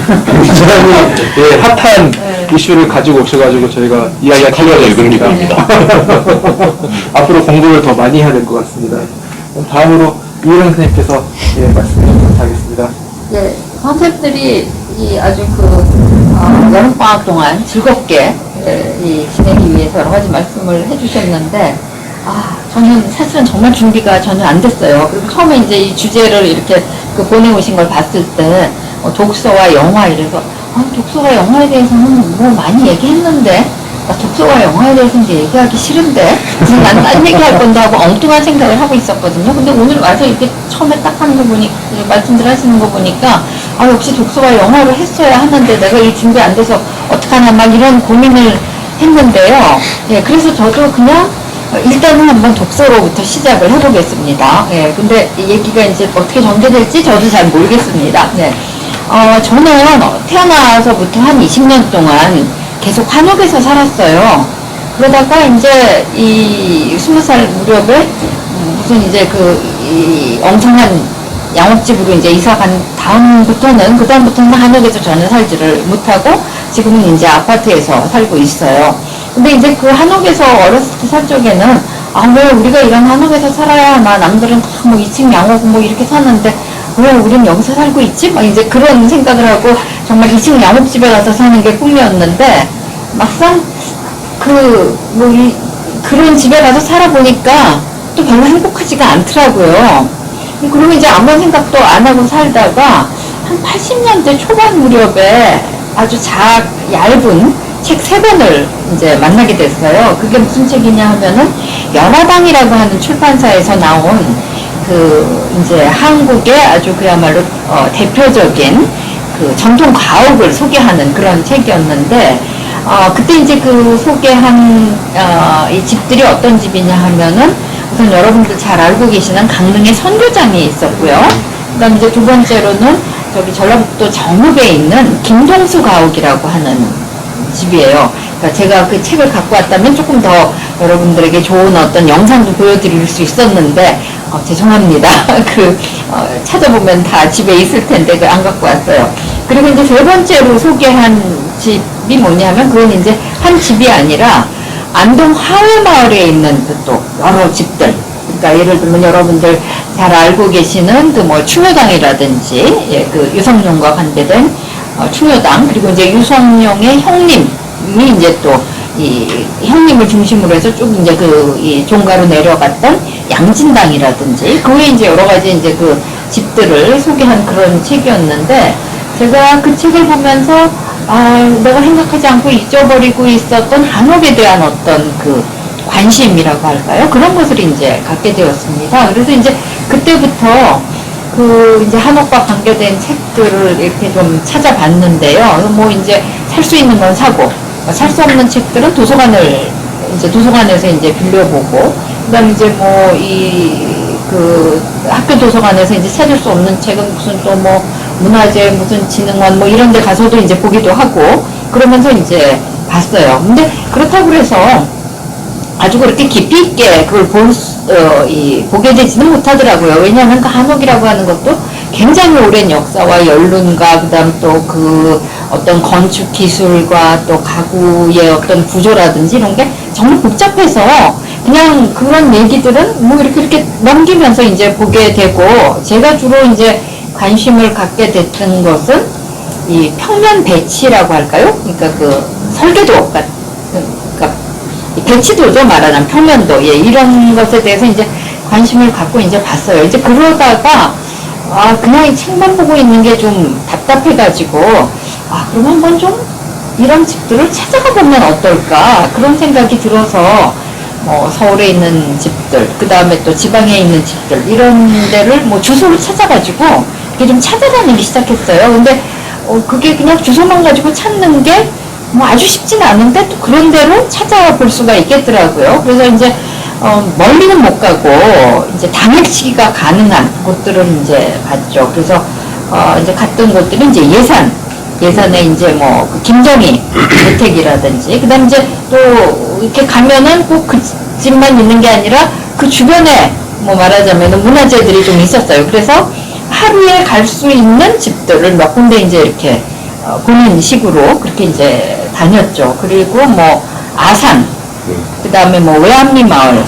굉장히 핫한 이슈를 가지고 오셔가지고 저희가 이야기가 칼럼을 읽은 기분입니다. 앞으로 공부를 더 많이 해야 될 것 같습니다. 그럼 다음으로 이일영 선생님께서 말씀해 주시도록 하겠습니다. 예, 선생님들이 이 아주 여름방학 동안 즐겁게 이 지내기 위해서 여러 가지 말씀을 해주셨는데, 저는 사실은 정말 준비가 전혀 안 됐어요. 그리고 처음에 이제 이 주제를 이렇게 보내오신 걸 봤을 때, 독서와 영화 이래서, 독서와 영화에 대해서는 뭐 많이 얘기했는데, 독서와 영화에 대해서 이제 얘기하기 싫은데, 난 딴 얘기할 건데 하고 엉뚱한 생각을 하고 있었거든요. 근데 오늘 와서 이렇게 처음에 딱 하는 거 보니까, 말씀들 하시는 거 보니까, 역시 독서와 영화를 했어야 하는데 내가 이 준비 안 돼서 어떡하나 막 이런 고민을 했는데요. 예, 그래서 저도 그냥 일단은 한번 독서로부터 시작을 해보겠습니다. 예, 근데 이 얘기가 이제 어떻게 전개될지 저도 잘 모르겠습니다. 네. 저는 태어나서부터 한 20년 동안 계속 한옥에서 살았어요. 그러다가 이제 이 20살 무렵에 무슨 이제 이 엉성한 양옥집으로 이제 이사 간 그다음부터는 한옥에서 전혀 살지를 못하고 지금은 이제 아파트에서 살고 있어요. 근데 이제 그 한옥에서 어렸을 때 살 적에는 왜 우리가 이런 한옥에서 살아야 하나, 남들은 다 뭐 2층 양옥 뭐 이렇게 사는데 왜 우린 여기서 살고 있지? 막 이제 그런 생각을 하고 정말 2층 양옥집에 가서 사는 게 꿈이었는데 막상 그런 집에 가서 살아보니까 또 별로 행복하지가 않더라고요. 그러면 이제 아무 생각도 안 하고 살다가 한 80년대 초반 무렵에 아주 얇은 책 3권을 이제 만나게 됐어요. 그게 무슨 책이냐 하면은 연화당이라고 하는 출판사에서 나온 이제 한국의 아주 그야말로 대표적인 전통 가옥을 소개하는 그런 책이었는데 그때 이제 그 소개한 이 집들이 어떤 집이냐 하면은 우선 여러분들 잘 알고 계시는 강릉에 선교장이 있었고요. 그다음 이제 두 번째로는 저기 전라북도 정읍에 있는 김동수 가옥이라고 하는 집이에요. 그러니까 제가 그 책을 갖고 왔다면 조금 더 여러분들에게 좋은 어떤 영상도 보여드릴 수 있었는데 죄송합니다. 찾아보면 다 집에 있을 텐데 안 갖고 왔어요. 그리고 이제 세 번째로 소개한 집이 뭐냐면 그건 이제 한 집이 아니라 안동 하회마을에 있는 그 또 여러 집들. 그러니까 예를 들면 여러분들 잘 알고 계시는 그 뭐 충효당이라든지 그 유성룡과 관계된 충효당, 그리고 이제 유성룡의 형님이 이제 또 이 형님을 중심으로 해서 쭉 이제 이 종가로 내려갔던 양진당이라든지 그 외에 이제 여러 가지 이제 그 집들을 소개한 그런 책이었는데, 제가 그 책을 보면서 내가 생각하지 않고 잊어버리고 있었던 한옥에 대한 어떤 그 관심이라고 할까요? 그런 것을 이제 갖게 되었습니다. 그래서 이제 그때부터 그 이제 한옥과 관계된 책들을 이렇게 좀 찾아봤는데요. 뭐 이제 살 수 있는 건 사고, 살 수 없는 책들은 도서관에서 이제 빌려보고, 그다음 이제 뭐 그 학교 도서관에서 이제 찾을 수 없는 책은 무슨 또 뭐 문화재 무슨 진흥원 뭐 이런 데 가서도 이제 보기도 하고 그러면서 이제 봤어요. 근데 그렇다고 해서 아주 그렇게 깊이 있게 그걸 보게 되지는 못하더라고요. 왜냐하면 그 한옥이라고 하는 것도 굉장히 오랜 역사와 연륜과 그다음 또 그 어떤 건축 기술과 또 가구의 어떤 구조라든지 이런 게 정말 복잡해서 그냥 그런 얘기들은 뭐 이렇게 넘기면서 이제 보게 되고, 제가 주로 이제 관심을 갖게 됐던 것은 이 평면 배치라고 할까요? 그러니까 그 설계도 그러니까 배치도죠, 말하자면 평면도, 이런 것에 대해서 이제 관심을 갖고 이제 봤어요. 이제 그러다가 그냥 이 책만 보고 있는 게 좀 답답해가지고 그럼 한번 좀 이런 집들을 찾아가 보면 어떨까 그런 생각이 들어서 서울에 있는 집들, 그 다음에 또 지방에 있는 집들 이런 데를 뭐 주소를 찾아가지고 이렇게 좀 찾아다니기 시작했어요. 근데 그게 그냥 주소만 가지고 찾는 게 뭐 아주 쉽진 않은데 또 그런 데로 찾아볼 수가 있겠더라고요. 그래서 이제 멀리는 못 가고 이제 당일치기가 가능한 곳들을 이제 봤죠. 그래서 이제 갔던 곳들은 이제 예산에 이제 뭐 그 김정희 주택이라든지, 그다음 이제 또 이렇게 가면은 꼭 그 집만 있는 게 아니라 그 주변에 뭐 말하자면 문화재들이 좀 있었어요. 그래서 하루에 갈 수 있는 집들을 몇 군데 이제 이렇게 보는 식으로 그렇게 이제 다녔죠. 그리고 뭐 아산, 그 다음에 뭐 외암리 마을,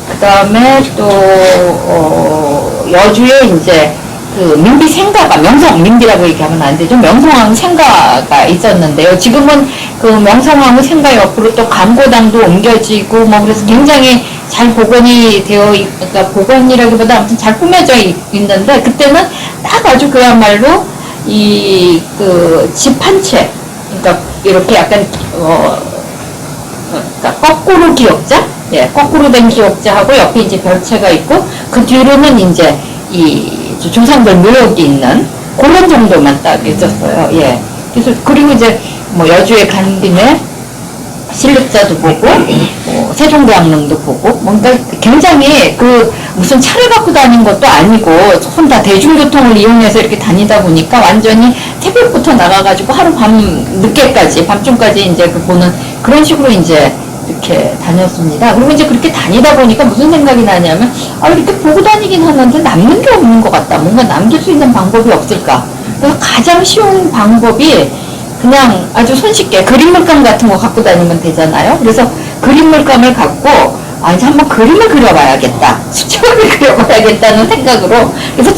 그 다음에 또 여주에 이제 그 민비 생가가, 민비라고 얘기하면 안 되죠. 명성황후 생가가 있었는데요. 지금은 그 명성황후 생가 옆으로 또 감고당도 옮겨지고 뭐 그래서 굉장히 잘 복원이 그러니까 복원이라기보다 아무튼 잘 꾸며져 있는데, 그때는 딱 아주 그야말로 그 집 한 채, 그러니까 이렇게 약간 그러니까 거꾸로 기역자, 거꾸로 된 기역자하고 옆에 이제 별채가 있고 그 뒤로는 이제 조상들 묘역이 있는 그런 정도만 딱 있었어요. 그래서 그리고 이제 뭐 여주에 간 김에 신립자도 보고 세종대왕릉도 보고 뭔가 굉장히 그 무슨 차를 갖고 다닌 것도 아니고 혼자 대중교통을 이용해서 이렇게 다니다 보니까 완전히 새벽부터 나가가지고 하루 늦게까지 밤중까지 이제 그 보는 그런 식으로 이제 이렇게 다녔습니다. 그리고 이제 그렇게 다니다 보니까 무슨 생각이 나냐면 이렇게 보고 다니긴 하는데 남는 게 없는 것 같다. 뭔가 남길 수 있는 방법이 없을까. 그래서 가장 쉬운 방법이 그냥 아주 손쉽게 그림 물감 같은 거 갖고 다니면 되잖아요. 그래서 그림 물감을 갖고 이제 한번 그림을 그려봐야겠다. 수채화를 그려봐야겠다는 생각으로, 그래서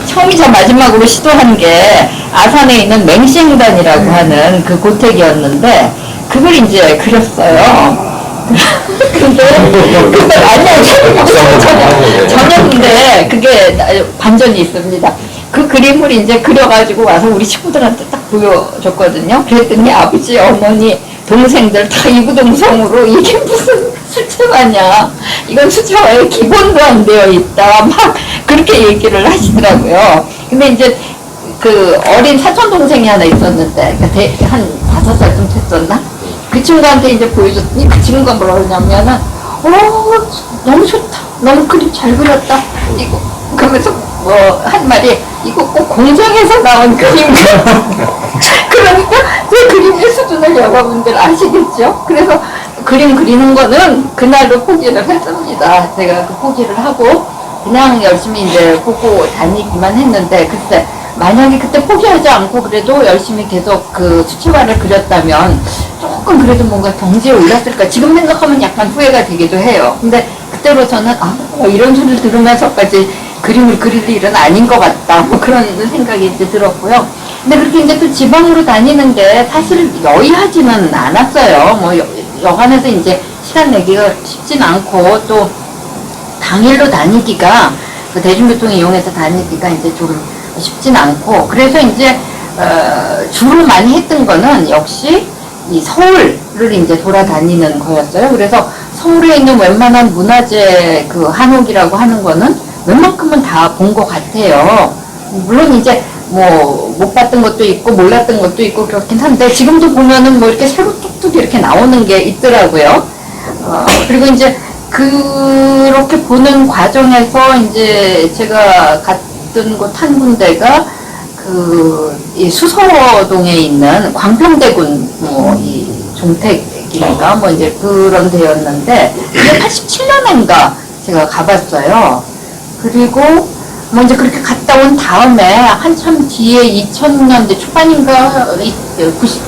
처음이자 마지막으로 시도한 게 아산에 있는 맹시행단이라고 하는 그 고택이었는데 그걸 이제 그렸어요. 근데 아니요, 전혀 근데 그게 반전이 있습니다. 그 그림을 이제 그려가지고 와서 우리 친구들한테 딱 보여줬거든요. 그랬더니 아버지, 어머니, 동생들 다 이구동성으로 이게 무슨 수채화냐, 이건 수채화에 기본도 안 되어 있다, 막 그렇게 얘기를 하시더라고요. 근데 이제 그 어린 사촌 동생이 하나 있었는데, 그러니까 한 5살쯤 됐었나? 그 친구한테 이제 보여줬더니 그 친구가 뭐라 그러냐면은 너무 좋다, 너무 그림 잘 그렸다 이거 그러면서 뭐 한 말이 이거 꼭 공장에서 나온 그림이야. 그러니까 제 그림의 수준을 여러분들 아시겠죠? 그래서 그림 그리는 거는 그날로 포기를 했습니다. 제가 그 포기를 하고 그냥 열심히 이제 보고 다니기만 했는데, 글쎄 만약에 그때 포기하지 않고 그래도 열심히 계속 그 수채화를 그렸다면 조금 그래도 뭔가 경지에 올랐을까, 지금 생각하면 약간 후회가 되기도 해요. 근데 그때로서는 이런 소리를 들으면서까지 그림을 그릴 일은 아닌 것 같다, 뭐 그런 생각이 이제 들었고요. 근데 그렇게 이제 또 지방으로 다니는 게 사실 여의하지는 않았어요. 뭐 여간에서 이제 시간 내기가 쉽진 않고, 또 당일로 다니기가, 그 대중교통 이용해서 다니기가 이제 좀 쉽진 않고, 그래서 이제 주로 많이 했던 거는 역시 이 서울을 이제 돌아다니는 거였어요. 그래서 서울에 있는 웬만한 문화재 그 한옥이라고 하는 거는 웬만큼은 다 본 것 같아요. 물론 이제 뭐 못 봤던 것도 있고 몰랐던 것도 있고 그렇긴 한데, 지금도 보면은 뭐 이렇게 새로 뚝뚝 이렇게 나오는 게 있더라고요. 그리고 이제 그렇게 보는 과정에서 이제 제가 갔던 곳 한 군데가 이 수서동에 있는 광평대군 이 종택인가 뭐 이제 그런 데였는데, 그게 87년인가 제가 가봤어요. 그리고 뭐 이제 그렇게 갔다 온 다음에 한참 뒤에 2000년대 초반인가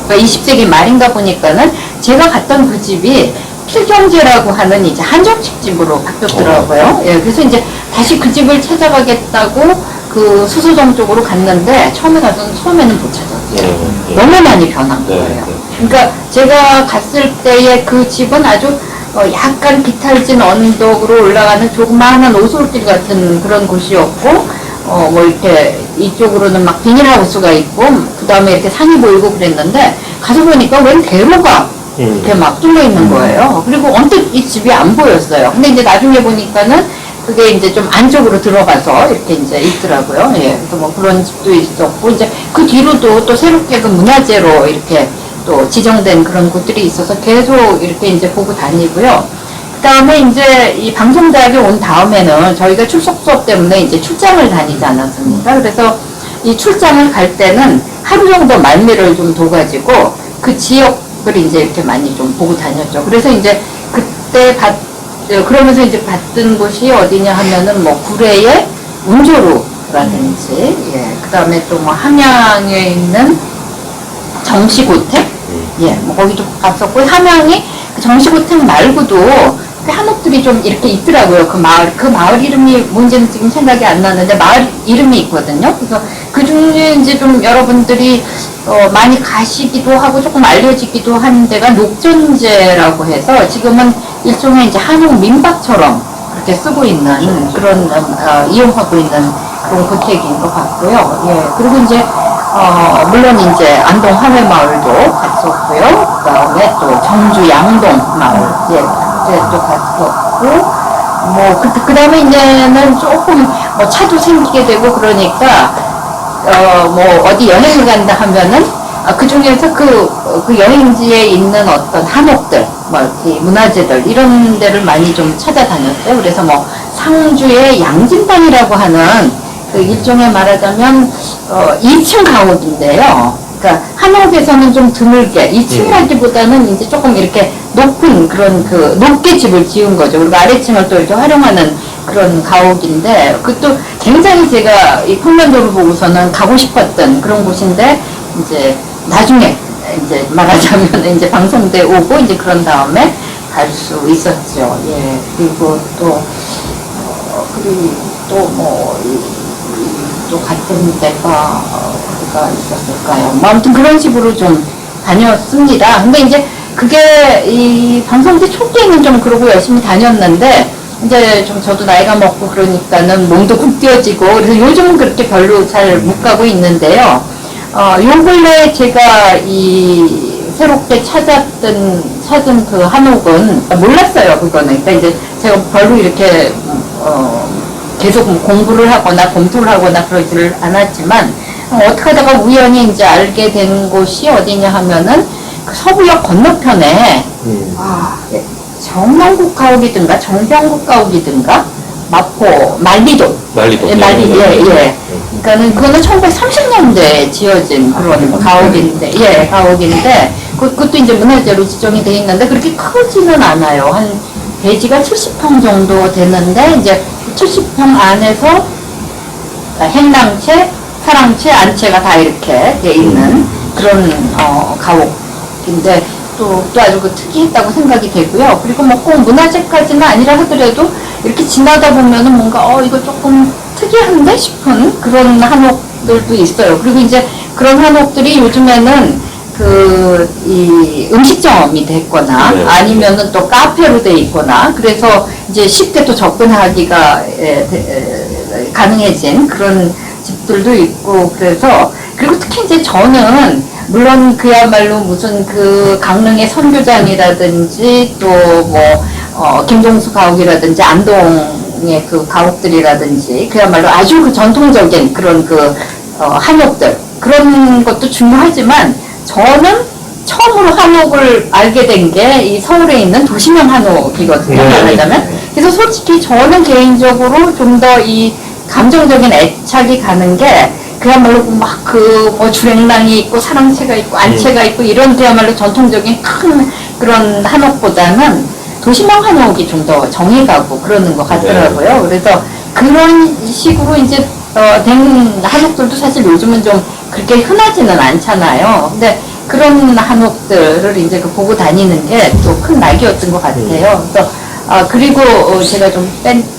20세기 말인가 보니까는 제가 갔던 그 집이 필경제라고 하는 이제 한정식 집으로 바뀌었더라고요. 예, 그래서 이제 다시 그 집을 찾아가겠다고 그 수서동 쪽으로 갔는데, 처음에는 못 찾았어요. 너무 많이 변한 거예요. 그러니까 제가 갔을 때의 그 집은 아주 약간 비탈진 언덕으로 올라가는 조그마한 오솔길 같은 그런 곳이었고, 뭐 이렇게 이쪽으로는 막 비닐하우스가 있고, 그 다음에 이렇게 산이 보이고 그랬는데, 가서 보니까 웬 대로가 이렇게 막 뚫려 있는 거예요. 그리고 언뜻 이 집이 안 보였어요. 근데 이제 나중에 보니까는 그게 이제 좀 안쪽으로 들어가서 이렇게 이제 있더라고요. 예. 그래서 뭐 그런 집도 있었고, 이제 그 뒤로도 또 새롭게 그 문화재로 이렇게 또 지정된 그런 곳들이 있어서 계속 이렇게 이제 보고 다니고요. 그 다음에 이제 이 방송대학에 온 다음에는 저희가 출석 수업 때문에 이제 출장을 다니지 않았습니까? 그래서 이 출장을 갈 때는 하루 정도 말미를 좀 둬가지고 그 지역을 이제 이렇게 많이 좀 보고 다녔죠. 그래서 이제 그때 그러면서 이제 봤던 곳이 어디냐 하면은 뭐 구례의 운조루라든지, 예, 그 다음에 또 뭐 함양에 있는 정식호텔, 예, 뭐 거기도 갔었고, 함양이 그 정식호텔 말고도 그 한옥들이 좀 이렇게 있더라고요. 그 마을 이름이 뭔지는 지금 생각이 안 나는데 마을 이름이 있거든요. 그래서 그 중에 이제 좀 여러분들이 많이 가시기도 하고 조금 알려지기도 한 데가 녹전제라고 해서 지금은 일종의 이제 한옥 민박처럼 그렇게 쓰고 있는 그런 이용하고 있는 그런 고택인 것 같고요. 예, 그리고 이제 물론 이제 안동 화훼마을도 갔었고요. 그 다음에 또 정주 양동 마을, 예, 그때 또 갔었고, 뭐, 그 다음에 이제는 조금 뭐 차도 생기게 되고 그러니까, 뭐, 어디 여행을 간다 하면은, 그 중에서 그 여행지에 있는 어떤 한옥들, 뭐, 이렇게 문화재들, 이런 데를 많이 좀 찾아다녔어요. 그래서 뭐, 상주의 양진방이라고 하는 그 일종의 말하자면 2층 가옥인데요. 그러니까 한옥에서는 좀 드물게 2층이라기보다는 이제 조금 이렇게 높은 그런 그 높게 집을 지은 거죠. 그리고 아래층을 또 이렇게 활용하는 그런 가옥인데, 그것도 굉장히 제가 이 평면도를 보고서는 가고 싶었던 그런 곳인데, 이제 나중에 이제 말하자면 이제 방송대 오고 이제 그런 다음에 갈 수 있었죠. 예. 그리고 또 또 같은 데가 어디가 있었을까요? 뭐 아무튼 그런 식으로 좀 다녔습니다. 근데 이제 그게 이 방송대 초기에는 좀 그러고 열심히 다녔는데, 이제 좀 저도 나이가 먹고 그러니까는 몸도 굽뎌지고, 그래서 요즘은 그렇게 별로 잘 못 가고 있는데요. 요 근래 제가 이 새롭게 찾은 그 한옥은 몰랐어요, 그거는. 그러니까 이제 제가 별로 이렇게 계속 공부를 하거나 검토를 하거나 그러지를 않았지만, 어떻게 하다가 우연히 이제 알게 된 곳이 어디냐 하면은 그 서구역 건너편에 예, 정명국 가옥이든가 정병국 가옥이든가 마포 말리도 말리도. 예, 예. 그러니까는 그거는 1930년대에 지어진 그런 가옥인데 가옥인데 그것도 이제 문화재로 지정이 돼 있는데 그렇게 크지는 않아요. 한 대지가 70평 정도 되는데 이제 70평 안에서 행랑채, 사랑채, 안채가 다 이렇게 돼 있는 그런 가옥인데 또 아주 그 특이했다고 생각이 되고요. 그리고 뭐 꼭 문화재까지는 아니라 하더라도 이렇게 지나다 보면은 뭔가 이거 조금 특이한데 싶은 그런 한옥들도 있어요. 그리고 이제 그런 한옥들이 요즘에는 이 음식점이 됐거나 네. 아니면은 또 카페로 돼 있거나 그래서 이제 쉽게 또 접근하기가 가능해진 그런 집들도 있고 그래서 그리고 특히 이제 저는 물론 그야말로 무슨 그 강릉의 선교장이라든지 또 뭐 김종수 가옥이라든지 안동의 그 가옥들이라든지 그야말로 아주 그 전통적인 그런 그 한옥들 그런 것도 중요하지만 저는 처음으로 한옥을 알게 된 게 이 서울에 있는 도심형 한옥이거든요. 말하자면. 그래서 솔직히 저는 개인적으로 좀 더 이 감정적인 애착이 가는 게 그야말로 막 뭐 주랭랑이 있고 사랑채가 있고 안채가 있고 이런 그야말로 전통적인 큰 그런 한옥보다는 도심형 한옥이 좀 더 정이 가고 그러는 것 같더라고요. 그래서 그런 식으로 이제 된 한옥들도 사실 요즘은 좀 그렇게 흔하지는 않잖아요. 근데 그런 한옥들을 이제 보고 다니는 게 또 큰 낙이었던 것 같아요. 그래서 그리고 제가 좀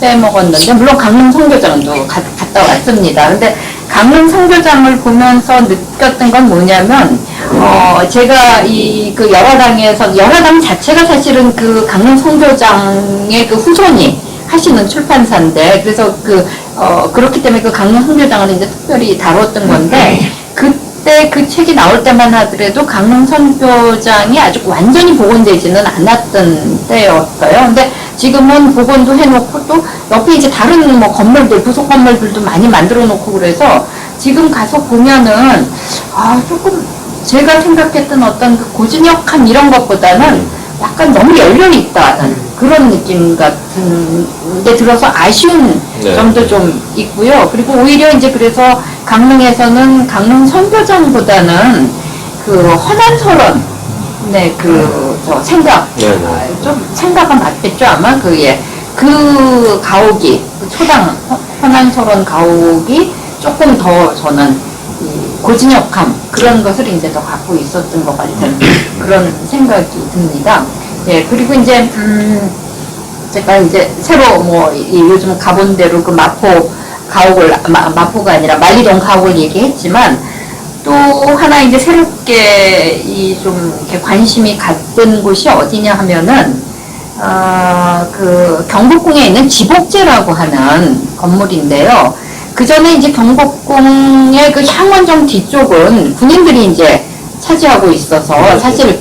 빼먹었는데 물론 강릉 성교장도 갔다 왔습니다. 근데 강릉 성교장을 보면서 느꼈던 건 뭐냐면 제가 그 열화당 자체가 사실은 그 강릉 성교장의 그 후손이 하시는 출판사인데 그래서 그렇기 때문에 그 강릉 성교장을 이제 특별히 다뤘던 건데 그때 그 책이 나올 때만 하더라도 강릉 선교장이 아주 완전히 복원되지는 않았던 때였어요. 근데 지금은 복원도 해놓고 또 옆에 이제 다른 뭐 건물들, 부속 건물들도 많이 만들어 놓고 그래서 지금 가서 보면은 조금 제가 생각했던 어떤 그 고즈넉함 이런 것보다는 약간 너무 열려있다는 그런 느낌 같은 데 들어서 아쉬운 점도 좀 있고요. 그리고 오히려 이제 그래서 강릉에서는 강릉 선교장보다는 그 헌안설원 생각 좀 생각은 맞겠죠 아마 그 가옥이 그 초당 헌안설원 가옥이 조금 더 저는 고즈넉함 그런 것을 이제 더 갖고 있었던 것 같은 그런 생각이 듭니다. 예, 그리고 이제 제가 이제 새로 요즘 가본 대로 그 마포 가옥을 마포가 아니라 말리동 가옥을 얘기했지만 또 하나 이제 새롭게 좀 이렇게 관심이 갔던 곳이 어디냐 하면은 그 경복궁에 있는 지복제라고 하는 건물인데요. 그 전에 이제 경복궁의 그 향원정 뒤쪽은 군인들이 이제 차지하고 있어서 사실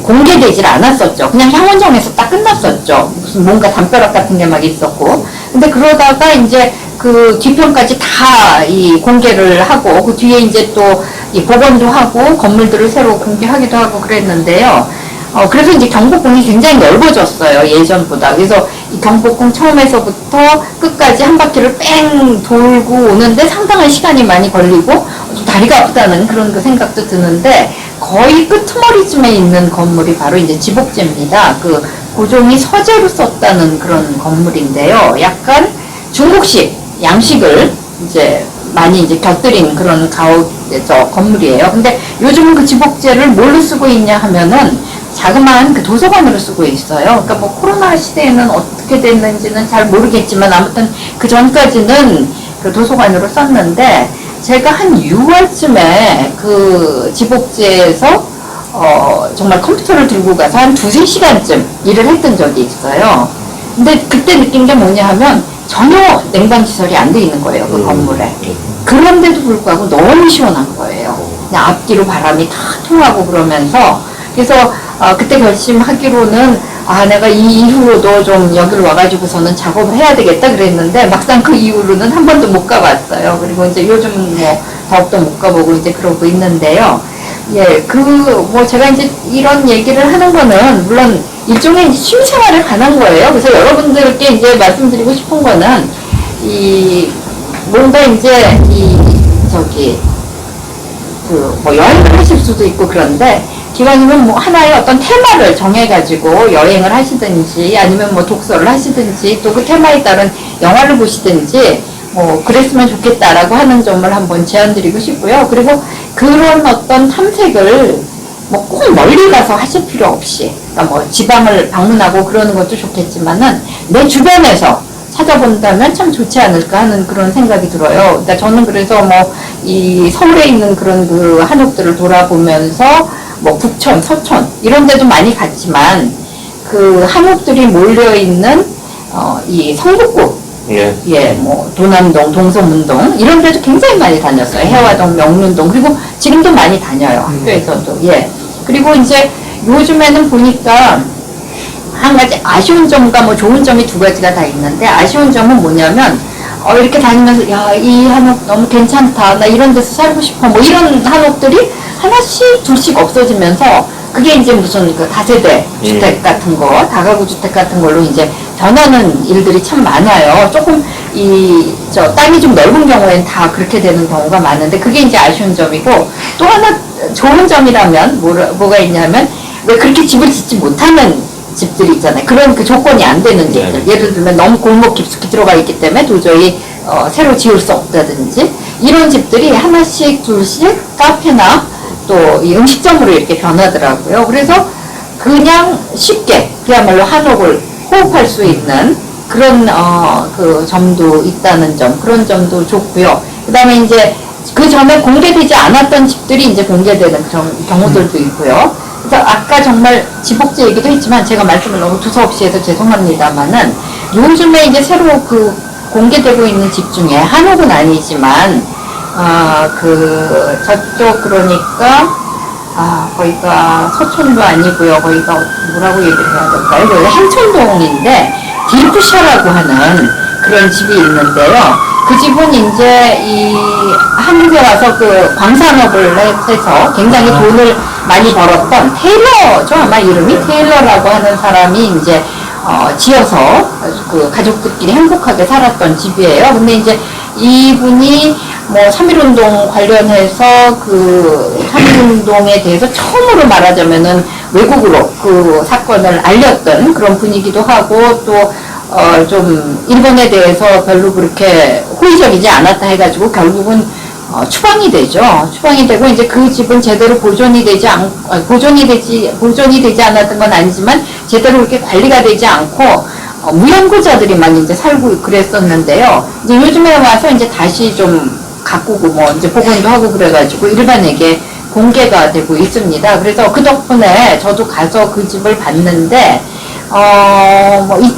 공개되질 않았었죠. 그냥 향원정에서 딱 끝났었죠. 무슨 뭔가 담벼락 같은 게 막 있었고. 근데 그러다가 이제 그 뒤편까지 다 이 공개를 하고 그 뒤에 이제 또 이 복원도 하고 건물들을 새로 공개하기도 하고 그랬는데요. 그래서 이제 경복궁이 굉장히 넓어졌어요, 예전보다. 그래서 이 경복궁 처음에서부터 끝까지 한 바퀴를 뺑 돌고 오는데 상당한 시간이 많이 걸리고 좀 다리가 아프다는 그런 그 생각도 드는데 거의 끄트머리쯤에 있는 건물이 바로 이제 지복제입니다. 그 고종이 서재로 썼다는 그런 건물인데요. 약간 중국식 양식을 이제 많이 이제 곁들인 그런 건물이에요. 근데 요즘은 그 지복제를 뭘로 쓰고 있냐 하면은 자그마한 그 도서관으로 쓰고 있어요. 그러니까 뭐 코로나 시대에는 어떻게 됐는지는 잘 모르겠지만 아무튼 그 전까지는 그 도서관으로 썼는데 제가 한 6월쯤에 그 지복제에서 정말 컴퓨터를 들고 가서 한 2-3시간쯤 일을 했던 적이 있어요. 근데 그때 느낀 게 뭐냐 하면 전혀 냉방시설이 안 돼 있는 거예요, 그 건물에. 그런데도 불구하고 너무 시원한 거예요. 그냥 앞뒤로 바람이 다 통하고 그러면서. 그래서 그때 결심하기로는 내가 이 이후로도 좀 여기를 와가지고서는 작업을 해야 되겠다 그랬는데 막상 그 이후로는 한 번도 못 가봤어요. 그리고 이제 요즘은 뭐 더욱더 못 가보고 이제 그러고 있는데요. 예, 뭐 제가 이제 이런 얘기를 하는 거는 물론 일종의 취미 생활에 관한 거예요. 그래서 여러분들께 이제 말씀드리고 싶은 거는 뭔가 이제 뭐 여행을 하실 수도 있고 그런데 기왕이면 뭐 하나의 어떤 테마를 정해가지고 여행을 하시든지 아니면 뭐 독서를 하시든지 또 그 테마에 따른 영화를 보시든지 뭐 그랬으면 좋겠다라고 하는 점을 한번 제안드리고 싶고요. 그리고 그런 어떤 탐색을 뭐 꼭 멀리 가서 하실 필요 없이, 그러니까 뭐 지방을 방문하고 그러는 것도 좋겠지만은 내 주변에서 찾아본다면 참 좋지 않을까 하는 그런 생각이 들어요. 그러니까 저는 그래서 뭐 이 서울에 있는 그런 그 한옥들을 돌아보면서 뭐 북촌, 서촌 이런 데도 많이 갔지만 그 한옥들이 몰려 있는 이 성북구, 예, 뭐 도남동, 동서문동 이런 데도 굉장히 많이 다녔어요. 해화동, 명륜동 그리고 지금도 많이 다녀요. 학교에서도. 예. 그리고 이제 요즘에는 보니까 한 가지 아쉬운 점과 뭐 좋은 점이 두 가지가 다 있는데, 아쉬운 점은 뭐냐면 이렇게 다니면서 야, 이 한옥 너무 괜찮다, 나 이런 데서 살고 싶어, 뭐 이런 한옥들이 하나씩 둘씩 없어지면서 그게 이제 무슨 그 다세대 주택 같은 거, 다가구 주택 같은 걸로 이제 변하는 일들이 참 많아요. 조금 땅이 좀 넓은 경우에는 다 그렇게 되는 경우가 많은데, 그게 이제 아쉬운 점이고, 또 하나 좋은 점이라면 뭐가 있냐면, 왜 그렇게 집을 짓지 못하는 집들이 있잖아요. 그런 그 조건이 안 되는 집들. 예를 들면 너무 골목 깊숙이 들어가 있기 때문에 도저히 새로 지을 수 없다든지, 이런 집들이 하나씩 둘씩 카페나 또 이 음식점으로 이렇게 변하더라고요. 그래서 그냥 쉽게 그야말로 한옥을 호흡할 수 있는 그런 그 점도 있다는 점, 그런 점도 좋고요. 그 다음에 이제 그 전에 공개되지 않았던 집들이 이제 공개되는 그런 경우들도 있고요. 그래서 아까 정말 지복지 얘기도 했지만 제가 말씀을 너무 두서없이 해서 죄송합니다만은, 요즘에 이제 새로 그 공개되고 있는 집 중에 한옥은 아니지만 저쪽 그러니까 거기가 서촌도 아니고요. 거기가 뭐라고 얘기를 해야 될까요? 여기가 행천동인데 딜푸샤라고 하는 그런 집이 있는데요. 그 집은 이제 이 한국에 와서 그 광산업을 해서 굉장히 돈을 많이 벌었던 테일러죠, 아마 이름이 테일러라고 하는 사람이 이제 지어서 그 가족들끼리 행복하게 살았던 집이에요. 근데 이제 이분이 뭐 3.1운동 관련해서 그 3.1운동에 대해서 처음으로 말하자면은 외국으로 그 사건을 알렸던 그런 분이기도 하고, 또 좀 일본에 대해서 별로 그렇게 호의적이지 않았다 해가지고 결국은 추방이 되죠. 추방이 되고 이제 그 집은 제대로 보존이 되지 않았던 건 아니지만 제대로 이렇게 관리가 되지 않고 무연고자들이만 이제 살고 그랬었는데요. 이제 요즘에 와서 이제 다시 좀 가꾸고 뭐 이제 복원도 하고 그래가지고 일반에게 공개가 되고 있습니다. 그래서 그 덕분에 저도 가서 그 집을 봤는데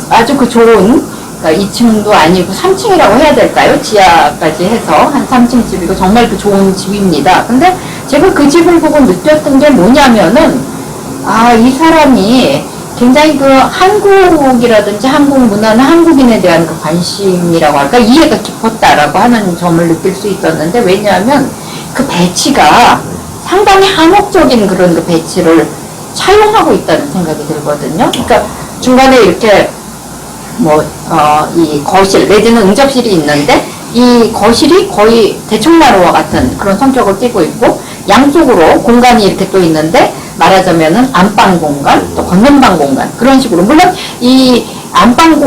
아주 그 좋은, 그러니까 2층도 아니고 3층이라고 해야 될까요? 지하까지 해서 한 3층 집이고 정말 그 좋은 집입니다. 근데 제가 그 집을 보고 느꼈던 게 뭐냐면은, 이 사람이 굉장히 그 한국이라든지 한국 문화나 한국인에 대한 그 관심이라고 할까, 이해가 깊었다라고 하는 점을 느낄 수 있었는데, 왜냐하면 그 배치가 상당히 한옥적인 그런 그 배치를 차용하고 있다는 생각이 들거든요. 그러니까 중간에 이렇게 이 거실 내지는 응접실이 있는데, 이 거실이 거의 대청마루와 같은 그런 성격을 띠고 있고, 양쪽으로 공간이 이렇게 또 있는데, 말하자면은 안방 공간, 또 건넌방 공간, 그런 식으로. 물론 이 안방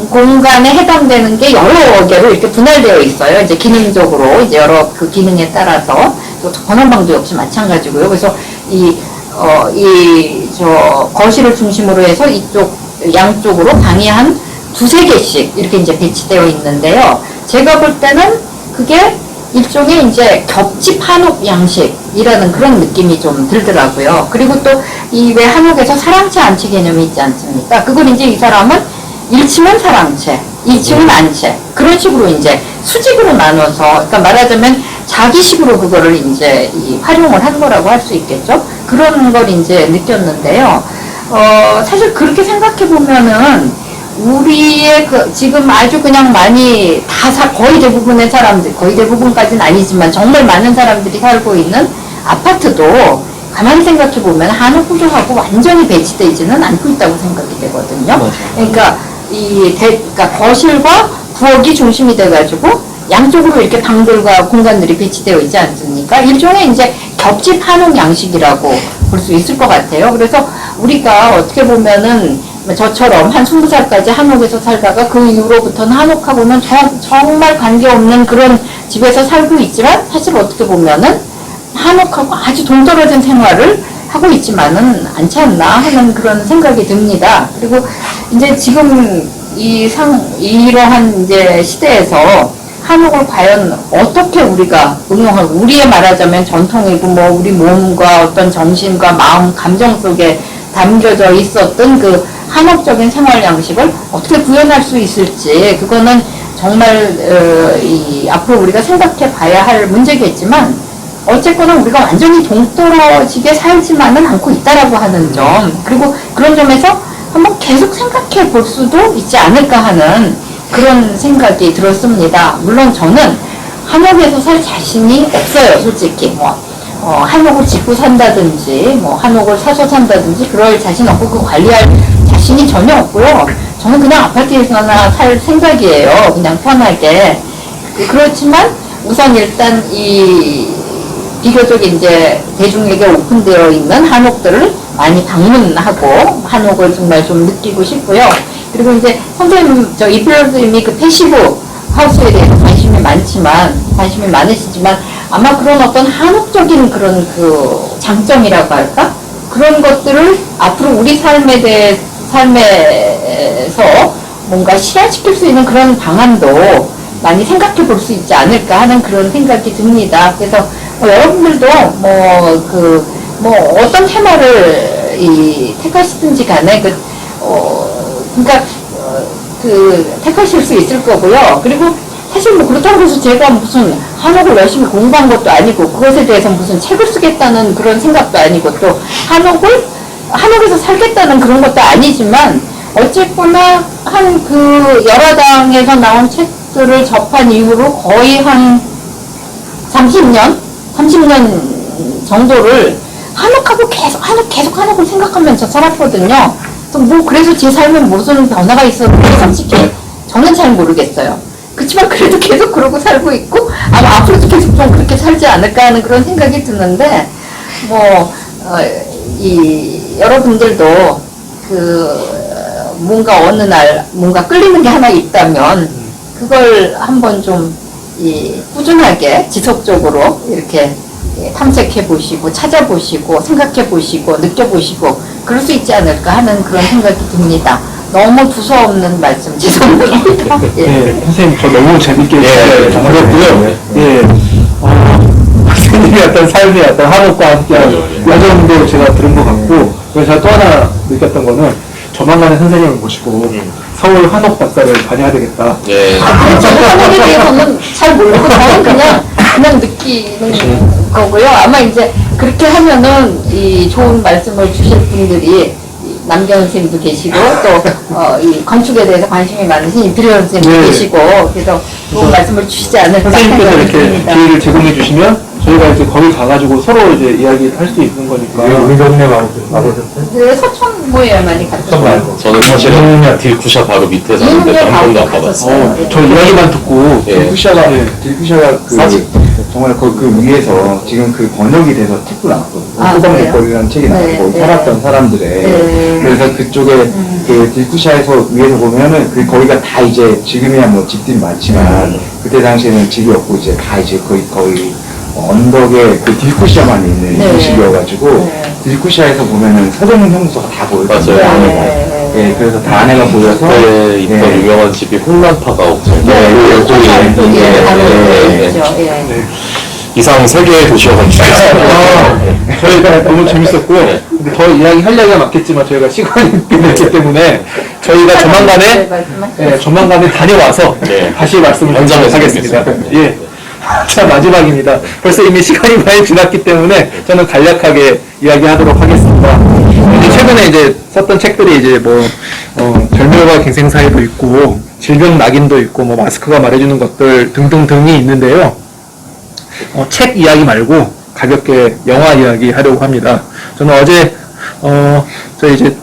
공간에 해당되는 게 여러 개로 이렇게 분할되어 있어요. 이제 기능적으로 이제 여러 그 기능에 따라서. 또 건넌방도 역시 마찬가지고요. 그래서 거실을 중심으로 해서 이쪽 양쪽으로 방이 한 두세 개씩 이렇게 이제 배치되어 있는데요. 제가 볼 때는 그게 일종의 이제 겹집 한옥 양식이라는 그런 느낌이 좀 들더라고요. 그리고 또 이 왜 한옥에서 사랑채 안채 개념이 있지 않습니까? 그걸 이제 이 사람은 1층은 사랑채, 2층은 안채, 그런 식으로 이제 수직으로 나눠서, 그러니까 말하자면 자기식으로 그거를 이제 활용을 한 거라고 할 수 있겠죠? 그런 걸 이제 느꼈는데요. 사실 그렇게 생각해 보면은 우리의 지금 아주 그냥 많이 거의 대부분의 사람들, 거의 대부분까지는 아니지만 정말 많은 사람들이 살고 있는 아파트도 가만히 생각해 보면 한옥 구조하고 완전히 배치되지는 않고 있다고 생각이 되거든요. 그러니까 그러니까 거실과 부엌이 중심이 돼가지고 양쪽으로 이렇게 방들과 공간들이 배치되어 있지 않습니까? 일종의 이제 겹집 한옥 양식이라고 볼 수 있을 것 같아요. 그래서 우리가 어떻게 보면은 저처럼 한 20살까지 한옥에서 살다가 그 이후로부터는 한옥하고는 정말 관계없는 그런 집에서 살고 있지만 사실 어떻게 보면은 한옥하고 아주 동떨어진 생활을 하고 있지만은 않지 않나 하는 그런 생각이 듭니다. 그리고 이제 지금 이러한 이제 시대에서 한옥을 과연 어떻게 우리가 응용하고, 우리의 말하자면 전통이고 뭐 우리 몸과 어떤 정신과 마음, 감정 속에 담겨져 있었던 그 한옥적인 생활 양식을 어떻게 구현할 수 있을지, 그거는 정말 앞으로 우리가 생각해 봐야 할 문제겠지만, 어쨌거나 우리가 완전히 동떨어지게 살지만은 않고 있다라고 하는 점, 그리고 그런 점에서 한번 계속 생각해 볼 수도 있지 않을까 하는 그런 생각이 들었습니다. 물론 저는 한옥에서 살 자신이 없어요, 솔직히. 한옥을 짓고 산다든지, 한옥을 사서 산다든지, 그럴 자신 없고, 그 관리할 자신이 전혀 없고요. 저는 그냥 아파트에서나 살 생각이에요. 그냥 편하게. 그렇지만, 우선 일단 비교적 이제 대중에게 오픈되어 있는 한옥들을 많이 방문하고, 한옥을 정말 좀 느끼고 싶고요. 그리고 이제 이필 선생님이 그 패시브 하우스에 대해서 관심이 많으시지만 아마 그런 어떤 한옥적인 그런 그 장점이라고 할까? 그런 것들을 앞으로 우리 삶에서 뭔가 실현시킬 수 있는 그런 방안도 많이 생각해 볼 수 있지 않을까 하는 그런 생각이 듭니다. 그래서 여러분들도 어떤 테마를 택하시든지 간에 택하실 수 있을 거고요. 그리고 사실 그렇다고 해서 제가 무슨 한옥을 열심히 공부한 것도 아니고, 그것에 대해서 무슨 책을 쓰겠다는 그런 생각도 아니고, 또 한옥에서 살겠다는 그런 것도 아니지만, 어쨌거나 열화당에서 나온 책들을 접한 이후로 거의 한 30년 정도를 계속 한옥을 생각하면서 살았거든요. 그래서 제 삶에 무슨 변화가 있었는지 솔직히 저는 잘 모르겠어요. 그렇지만 그래도 계속 그러고 살고 있고, 아마 앞으로도 계속 좀 그렇게 살지 않을까 하는 그런 생각이 드는데, 여러분들도 뭔가 어느 날 뭔가 끌리는 게 하나 있다면, 그걸 한번 좀 꾸준하게 지속적으로 이렇게 탐색해 보시고, 찾아보시고, 생각해 보시고, 느껴보시고, 그럴 수 있지 않을까 하는 그런 생각이 듭니다. 너무 두서없는 말씀 죄송합니다. 예, 선생님 저 너무 재밌게 들었고요. 선생님의 어떤 삶의 어떤 한옥과 함께한 여정도 제가 들은 것 같고, 그래서 제가 또 하나 느꼈던 거는 조만간에 선생님을 모시고 서울 한옥 박사를 다녀야 되겠다. 저는 한옥에 대해서는 잘 모르고 저는 그냥 느끼는 거고요. 아마 이제 그렇게 하면은 좋은 말씀을 주실 분들이 남경 선생님도 계시고, 또 이 건축에 대해서 관심이 많으신 이필 선생님도 계시고, 그래서 좋은 말씀을 주시지 않을까 선생님께서 생각이 이렇게 듭니다. 기회를 제공해 주시면 저희가 이제 거기 가가지고 서로 이제 이야기를 할 수 있는 거니까. 우리 동네 와보셨어요? 네, 서촌모에 많이 갔어요. 저는 사실은 딜쿠샤 바로 밑에 사는데 한 번도 안 가봤어요. 저 이야기만 듣고 딜쿠샤가 사진. 정말 그 위에서 지금 그 번역이 돼서 책도 나왔거든요. 소방백골이라는 책이 나왔고, 살았던 사람들의. 그래서 그쪽에 그 딜쿠샤에서 위에서 보면은 거기가 다 이제 지금이야 뭐 집들이 많지만 그때 당시에는 집이 없고 이제 다 이제 거의 언덕에 그 딜쿠샤만 있는 도시여가지고 딜쿠샤에서 보면은 서점 형무소가 다 보였어요. 예, 그래서 다 안에가 보여서 그때 있던 유명한 집이 홍란파가 옥정. 이상 3개의 도시와 건축했습니다. 저희가 너무 재밌었고요. 근데 더 이야기할 이야기가 많겠지만 저희가 시간이 있기 때문에 저희가 조만간에 다녀와서 다시 말씀을 하겠습니다. 예. 자, 마지막입니다. 벌써 이미 시간이 많이 지났기 때문에 저는 간략하게 이야기하도록 하겠습니다. 최근에 이제 썼던 책들이 이제 절멸과 갱생 사이도 있고, 질병 낙인도 있고, 마스크가 말해주는 것들 등등등이 있는데요. 책 이야기 말고 가볍게 영화 이야기 하려고 합니다. 저는 어제 저희 이제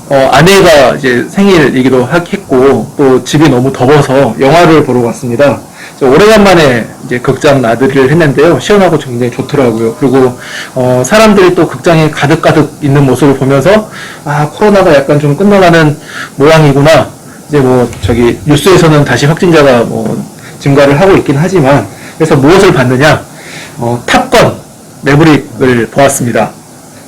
아내가 이제 생일이기도 했고 또 집이 너무 더워서 영화를 보러 갔습니다. 오래간만에 이제 극장 나들이를 했는데요. 시원하고 굉장히 좋더라고요. 그리고 사람들이 또 극장에 가득가득 있는 모습을 보면서 아, 코로나가 약간 좀 끝나가는 모양이구나. 이제 뭐 저기 뉴스에서는 다시 확진자가 뭐 증가를 하고 있긴 하지만, 그래서 무엇을 봤느냐? 탑건 매브릭을 보았습니다.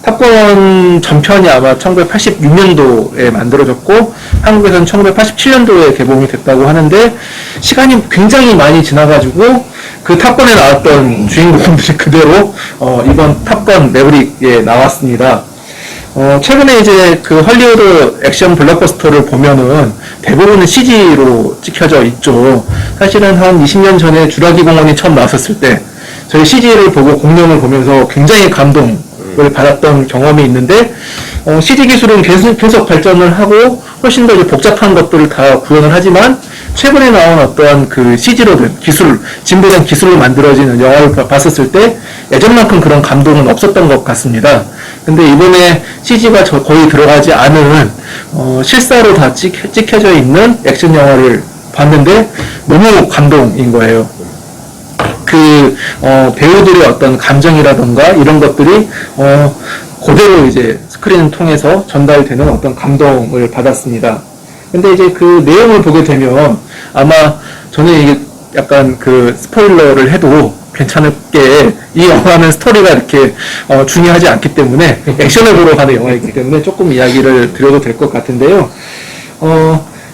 탑건 전편이 아마 1986년도에 만들어졌고 한국에서는 1987년도에 개봉이 됐다고 하는데, 시간이 굉장히 많이 지나가지고 그 탑건에 나왔던 주인공들이 그대로 이번 탑건 매브릭에 나왔습니다. 최근에 이제 그 헐리우드 액션 블록버스터를 보면은 대부분은 CG로 찍혀져 있죠. 사실은 한 20년 전에 주라기 공원이 처음 나왔었을 때 저희 CG를 보고 공룡을 보면서 굉장히 감동을 받았던 경험이 있는데, CG 기술은 계속 발전을 하고 훨씬 더 이제 복잡한 것들을 다 구현을 하지만, 최근에 나온 어떠한 그 CG로 된 기술, 진보된 기술로 만들어지는 영화를 봤었을 때 예전만큼 그런 감동은 없었던 것 같습니다. 근데 이번에 CG가 거의 들어가지 않은 실사로 다 찍혀져 있는 액션 영화를 봤는데 너무 감동인 거예요. 그 배우들의 어떤 감정이라던가 이런 것들이 그대로 이제 스크린을 통해서 전달되는 어떤 감동을 받았습니다. 근데 이제 그 내용을 보게 되면 아마 저는 이게 약간 그 스포일러를 해도 괜찮을 게, 이 영화는 스토리가 이렇게 중요하지 않기 때문에 액션을 보러 가는 영화이기 때문에 조금 이야기를 드려도 될 것 같은데요.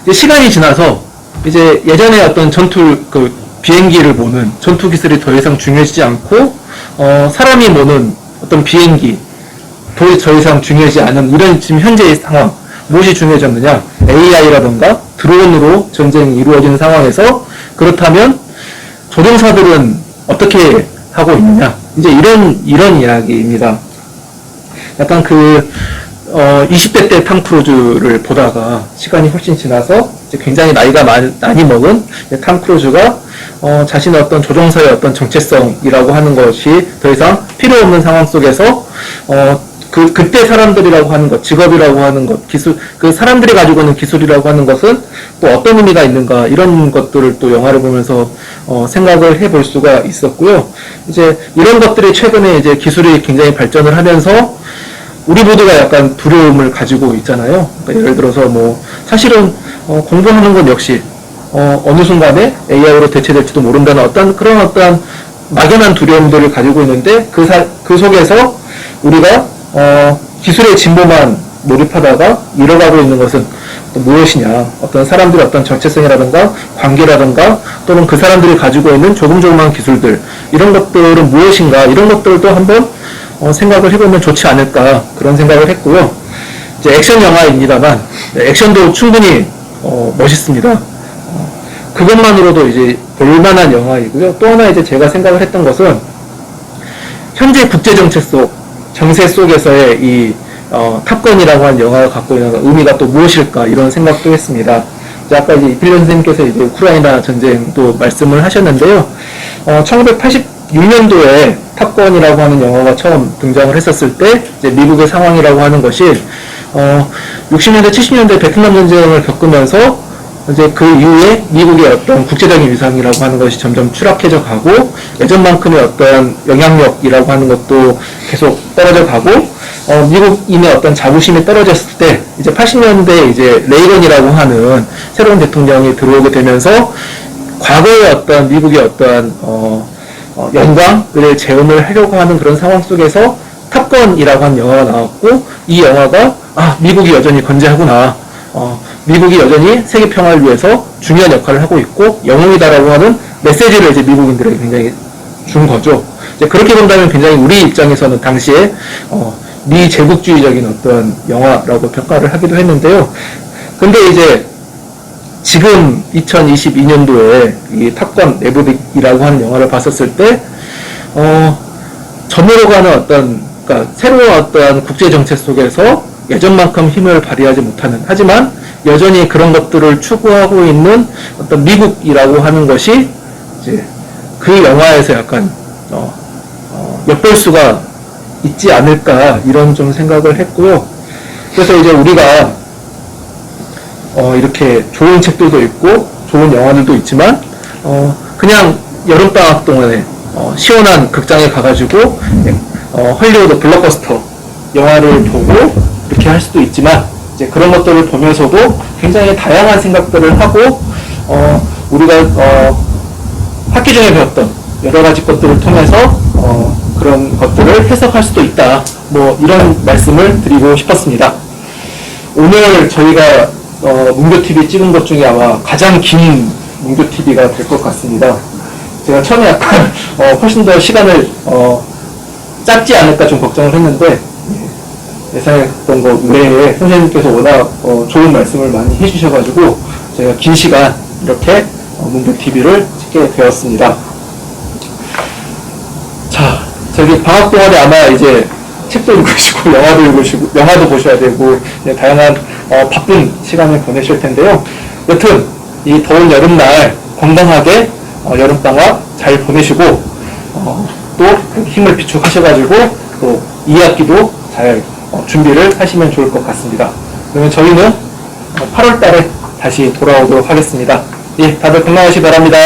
이제 시간이 지나서 이제 예전에 어떤 그 비행기를 모는 전투 기술이 더 이상 중요하지 않고 사람이 모는 어떤 비행기 더 이상 중요하지 않은 이런 지금 현재의 상황, 무엇이 중요해졌느냐? AI라던가 드론으로 전쟁이 이루어지는 상황에서, 그렇다면 조종사들은 어떻게 하고 있느냐? 이제 이런 이야기입니다. 약간 그 20대 때 탐 크루즈를 보다가 시간이 훨씬 지나서 이제 굉장히 나이가 많이 먹은 탐 크루즈가 자신의 어떤 조종사의 어떤 정체성이라고 하는 것이 더 이상 필요 없는 상황 속에서 그때 사람들이라고 하는 것, 직업이라고 하는 것, 기술, 그 사람들이 가지고 있는 기술이라고 하는 것은 또 어떤 의미가 있는가, 이런 것들을 또 영화를 보면서 생각을 해볼 수가 있었고요. 이제 이런 것들이 최근에 이제 기술이 굉장히 발전을 하면서 우리 모두가 약간 두려움을 가지고 있잖아요. 그러니까 예를 들어서 뭐 사실은 공부하는 것 역시 어느 순간에 AI로 대체될지도 모른다는 그런 어떤 막연한 두려움들을 가지고 있는데, 그 속에서 우리가 기술의 진보만 몰입하다가 잃어가고 있는 것은 또 무엇이냐, 어떤 사람들의 어떤 정체성이라든가 관계라든가 또는 그 사람들이 가지고 있는 조금조금한 기술들, 이런 것들은 무엇인가, 이런 것들도 한번 생각을 해보면 좋지 않을까, 그런 생각을 했고요. 이제 액션 영화입니다만 액션도 충분히 멋있습니다. 그것만으로도 이제 볼만한 영화이고요. 또 하나 이제 제가 생각을 했던 것은 현재 국제정세 정세 속에서의 이 탑건이라고 하는 영화가 갖고 있는 의미가 또 무엇일까, 이런 생각도 했습니다. 이제 아까 이제 이필련 선생님께서 이제 우크라이나 전쟁도 말씀을 하셨는데요. 1986년도에 탑건이라고 하는 영화가 처음 등장을 했었을 때 이제 미국의 상황이라고 하는 것이 60년대, 70년대 베트남 전쟁을 겪으면서 이제 그 이후에 미국의 어떤 국제적인 위상이라고 하는 것이 점점 추락해져 가고, 예전만큼의 어떤 영향력이라고 하는 것도 계속 떨어져 가고, 미국인의 어떤 자부심이 떨어졌을 때, 이제 80년대 이제 레이건이라고 하는 새로운 대통령이 들어오게 되면서, 과거의 어떤 미국의 어떠한, 영광을 재현을 하려고 하는 그런 상황 속에서 탑건이라고 하는 영화가 나왔고, 이 영화가, 미국이 여전히 건재하구나. 미국이 여전히 세계 평화를 위해서 중요한 역할을 하고 있고 영웅이다라고 하는 메시지를 이제 미국인들에게 굉장히 준 거죠. 이제 그렇게 본다면 굉장히 우리 입장에서는 당시에 미제국주의적인 어떤 영화라고 평가를 하기도 했는데요. 근데 이제 지금 2022년도에 이 탑건 매브릭이라고 하는 영화를 봤었을 때 점으로 가는 그러니까 새로운 어떤 국제 정책 속에서 예전만큼 힘을 발휘하지 못하는, 하지만 여전히 그런 것들을 추구하고 있는 어떤 미국이라고 하는 것이 이제 그 영화에서 약간 엿볼 수가 있지 않을까 이런 좀 생각을 했고요. 그래서 이제 우리가 이렇게 좋은 책들도 있고 좋은 영화들도 있지만 그냥 여름방학 동안에 시원한 극장에 가가지고 헐리우드 블록버스터 영화를 보고 이렇게 할 수도 있지만 이제 그런 것들을 보면서도 굉장히 다양한 생각들을 하고 우리가 학기 중에 배웠던 여러 가지 것들을 통해서 그런 것들을 해석할 수도 있다. 뭐 이런 말씀을 드리고 싶었습니다. 오늘 저희가 문교TV 찍은 것 중에 아마 가장 긴 문교TV가 될 것 같습니다. 제가 처음에 약간 훨씬 더 시간을 짧지 않을까 좀 걱정을 했는데 예상했던 것 외에 선생님께서 워낙 좋은 말씀을 많이 해주셔가지고 제가 긴 시간 이렇게 문교TV를 찍게 되었습니다. 자, 저기 방학 동안에 아마 이제 책도 읽으시고 영화도 보셔야 되고 다양한 바쁜 시간을 보내실 텐데요. 여튼 이 더운 여름날 건강하게 여름방학 잘 보내시고 또 힘을 비축하셔가지고 또 2학기도 잘 준비를 하시면 좋을 것 같습니다. 그러면 저희는 8월 달에 다시 돌아오도록 하겠습니다. 예, 다들 건강하시기 바랍니다.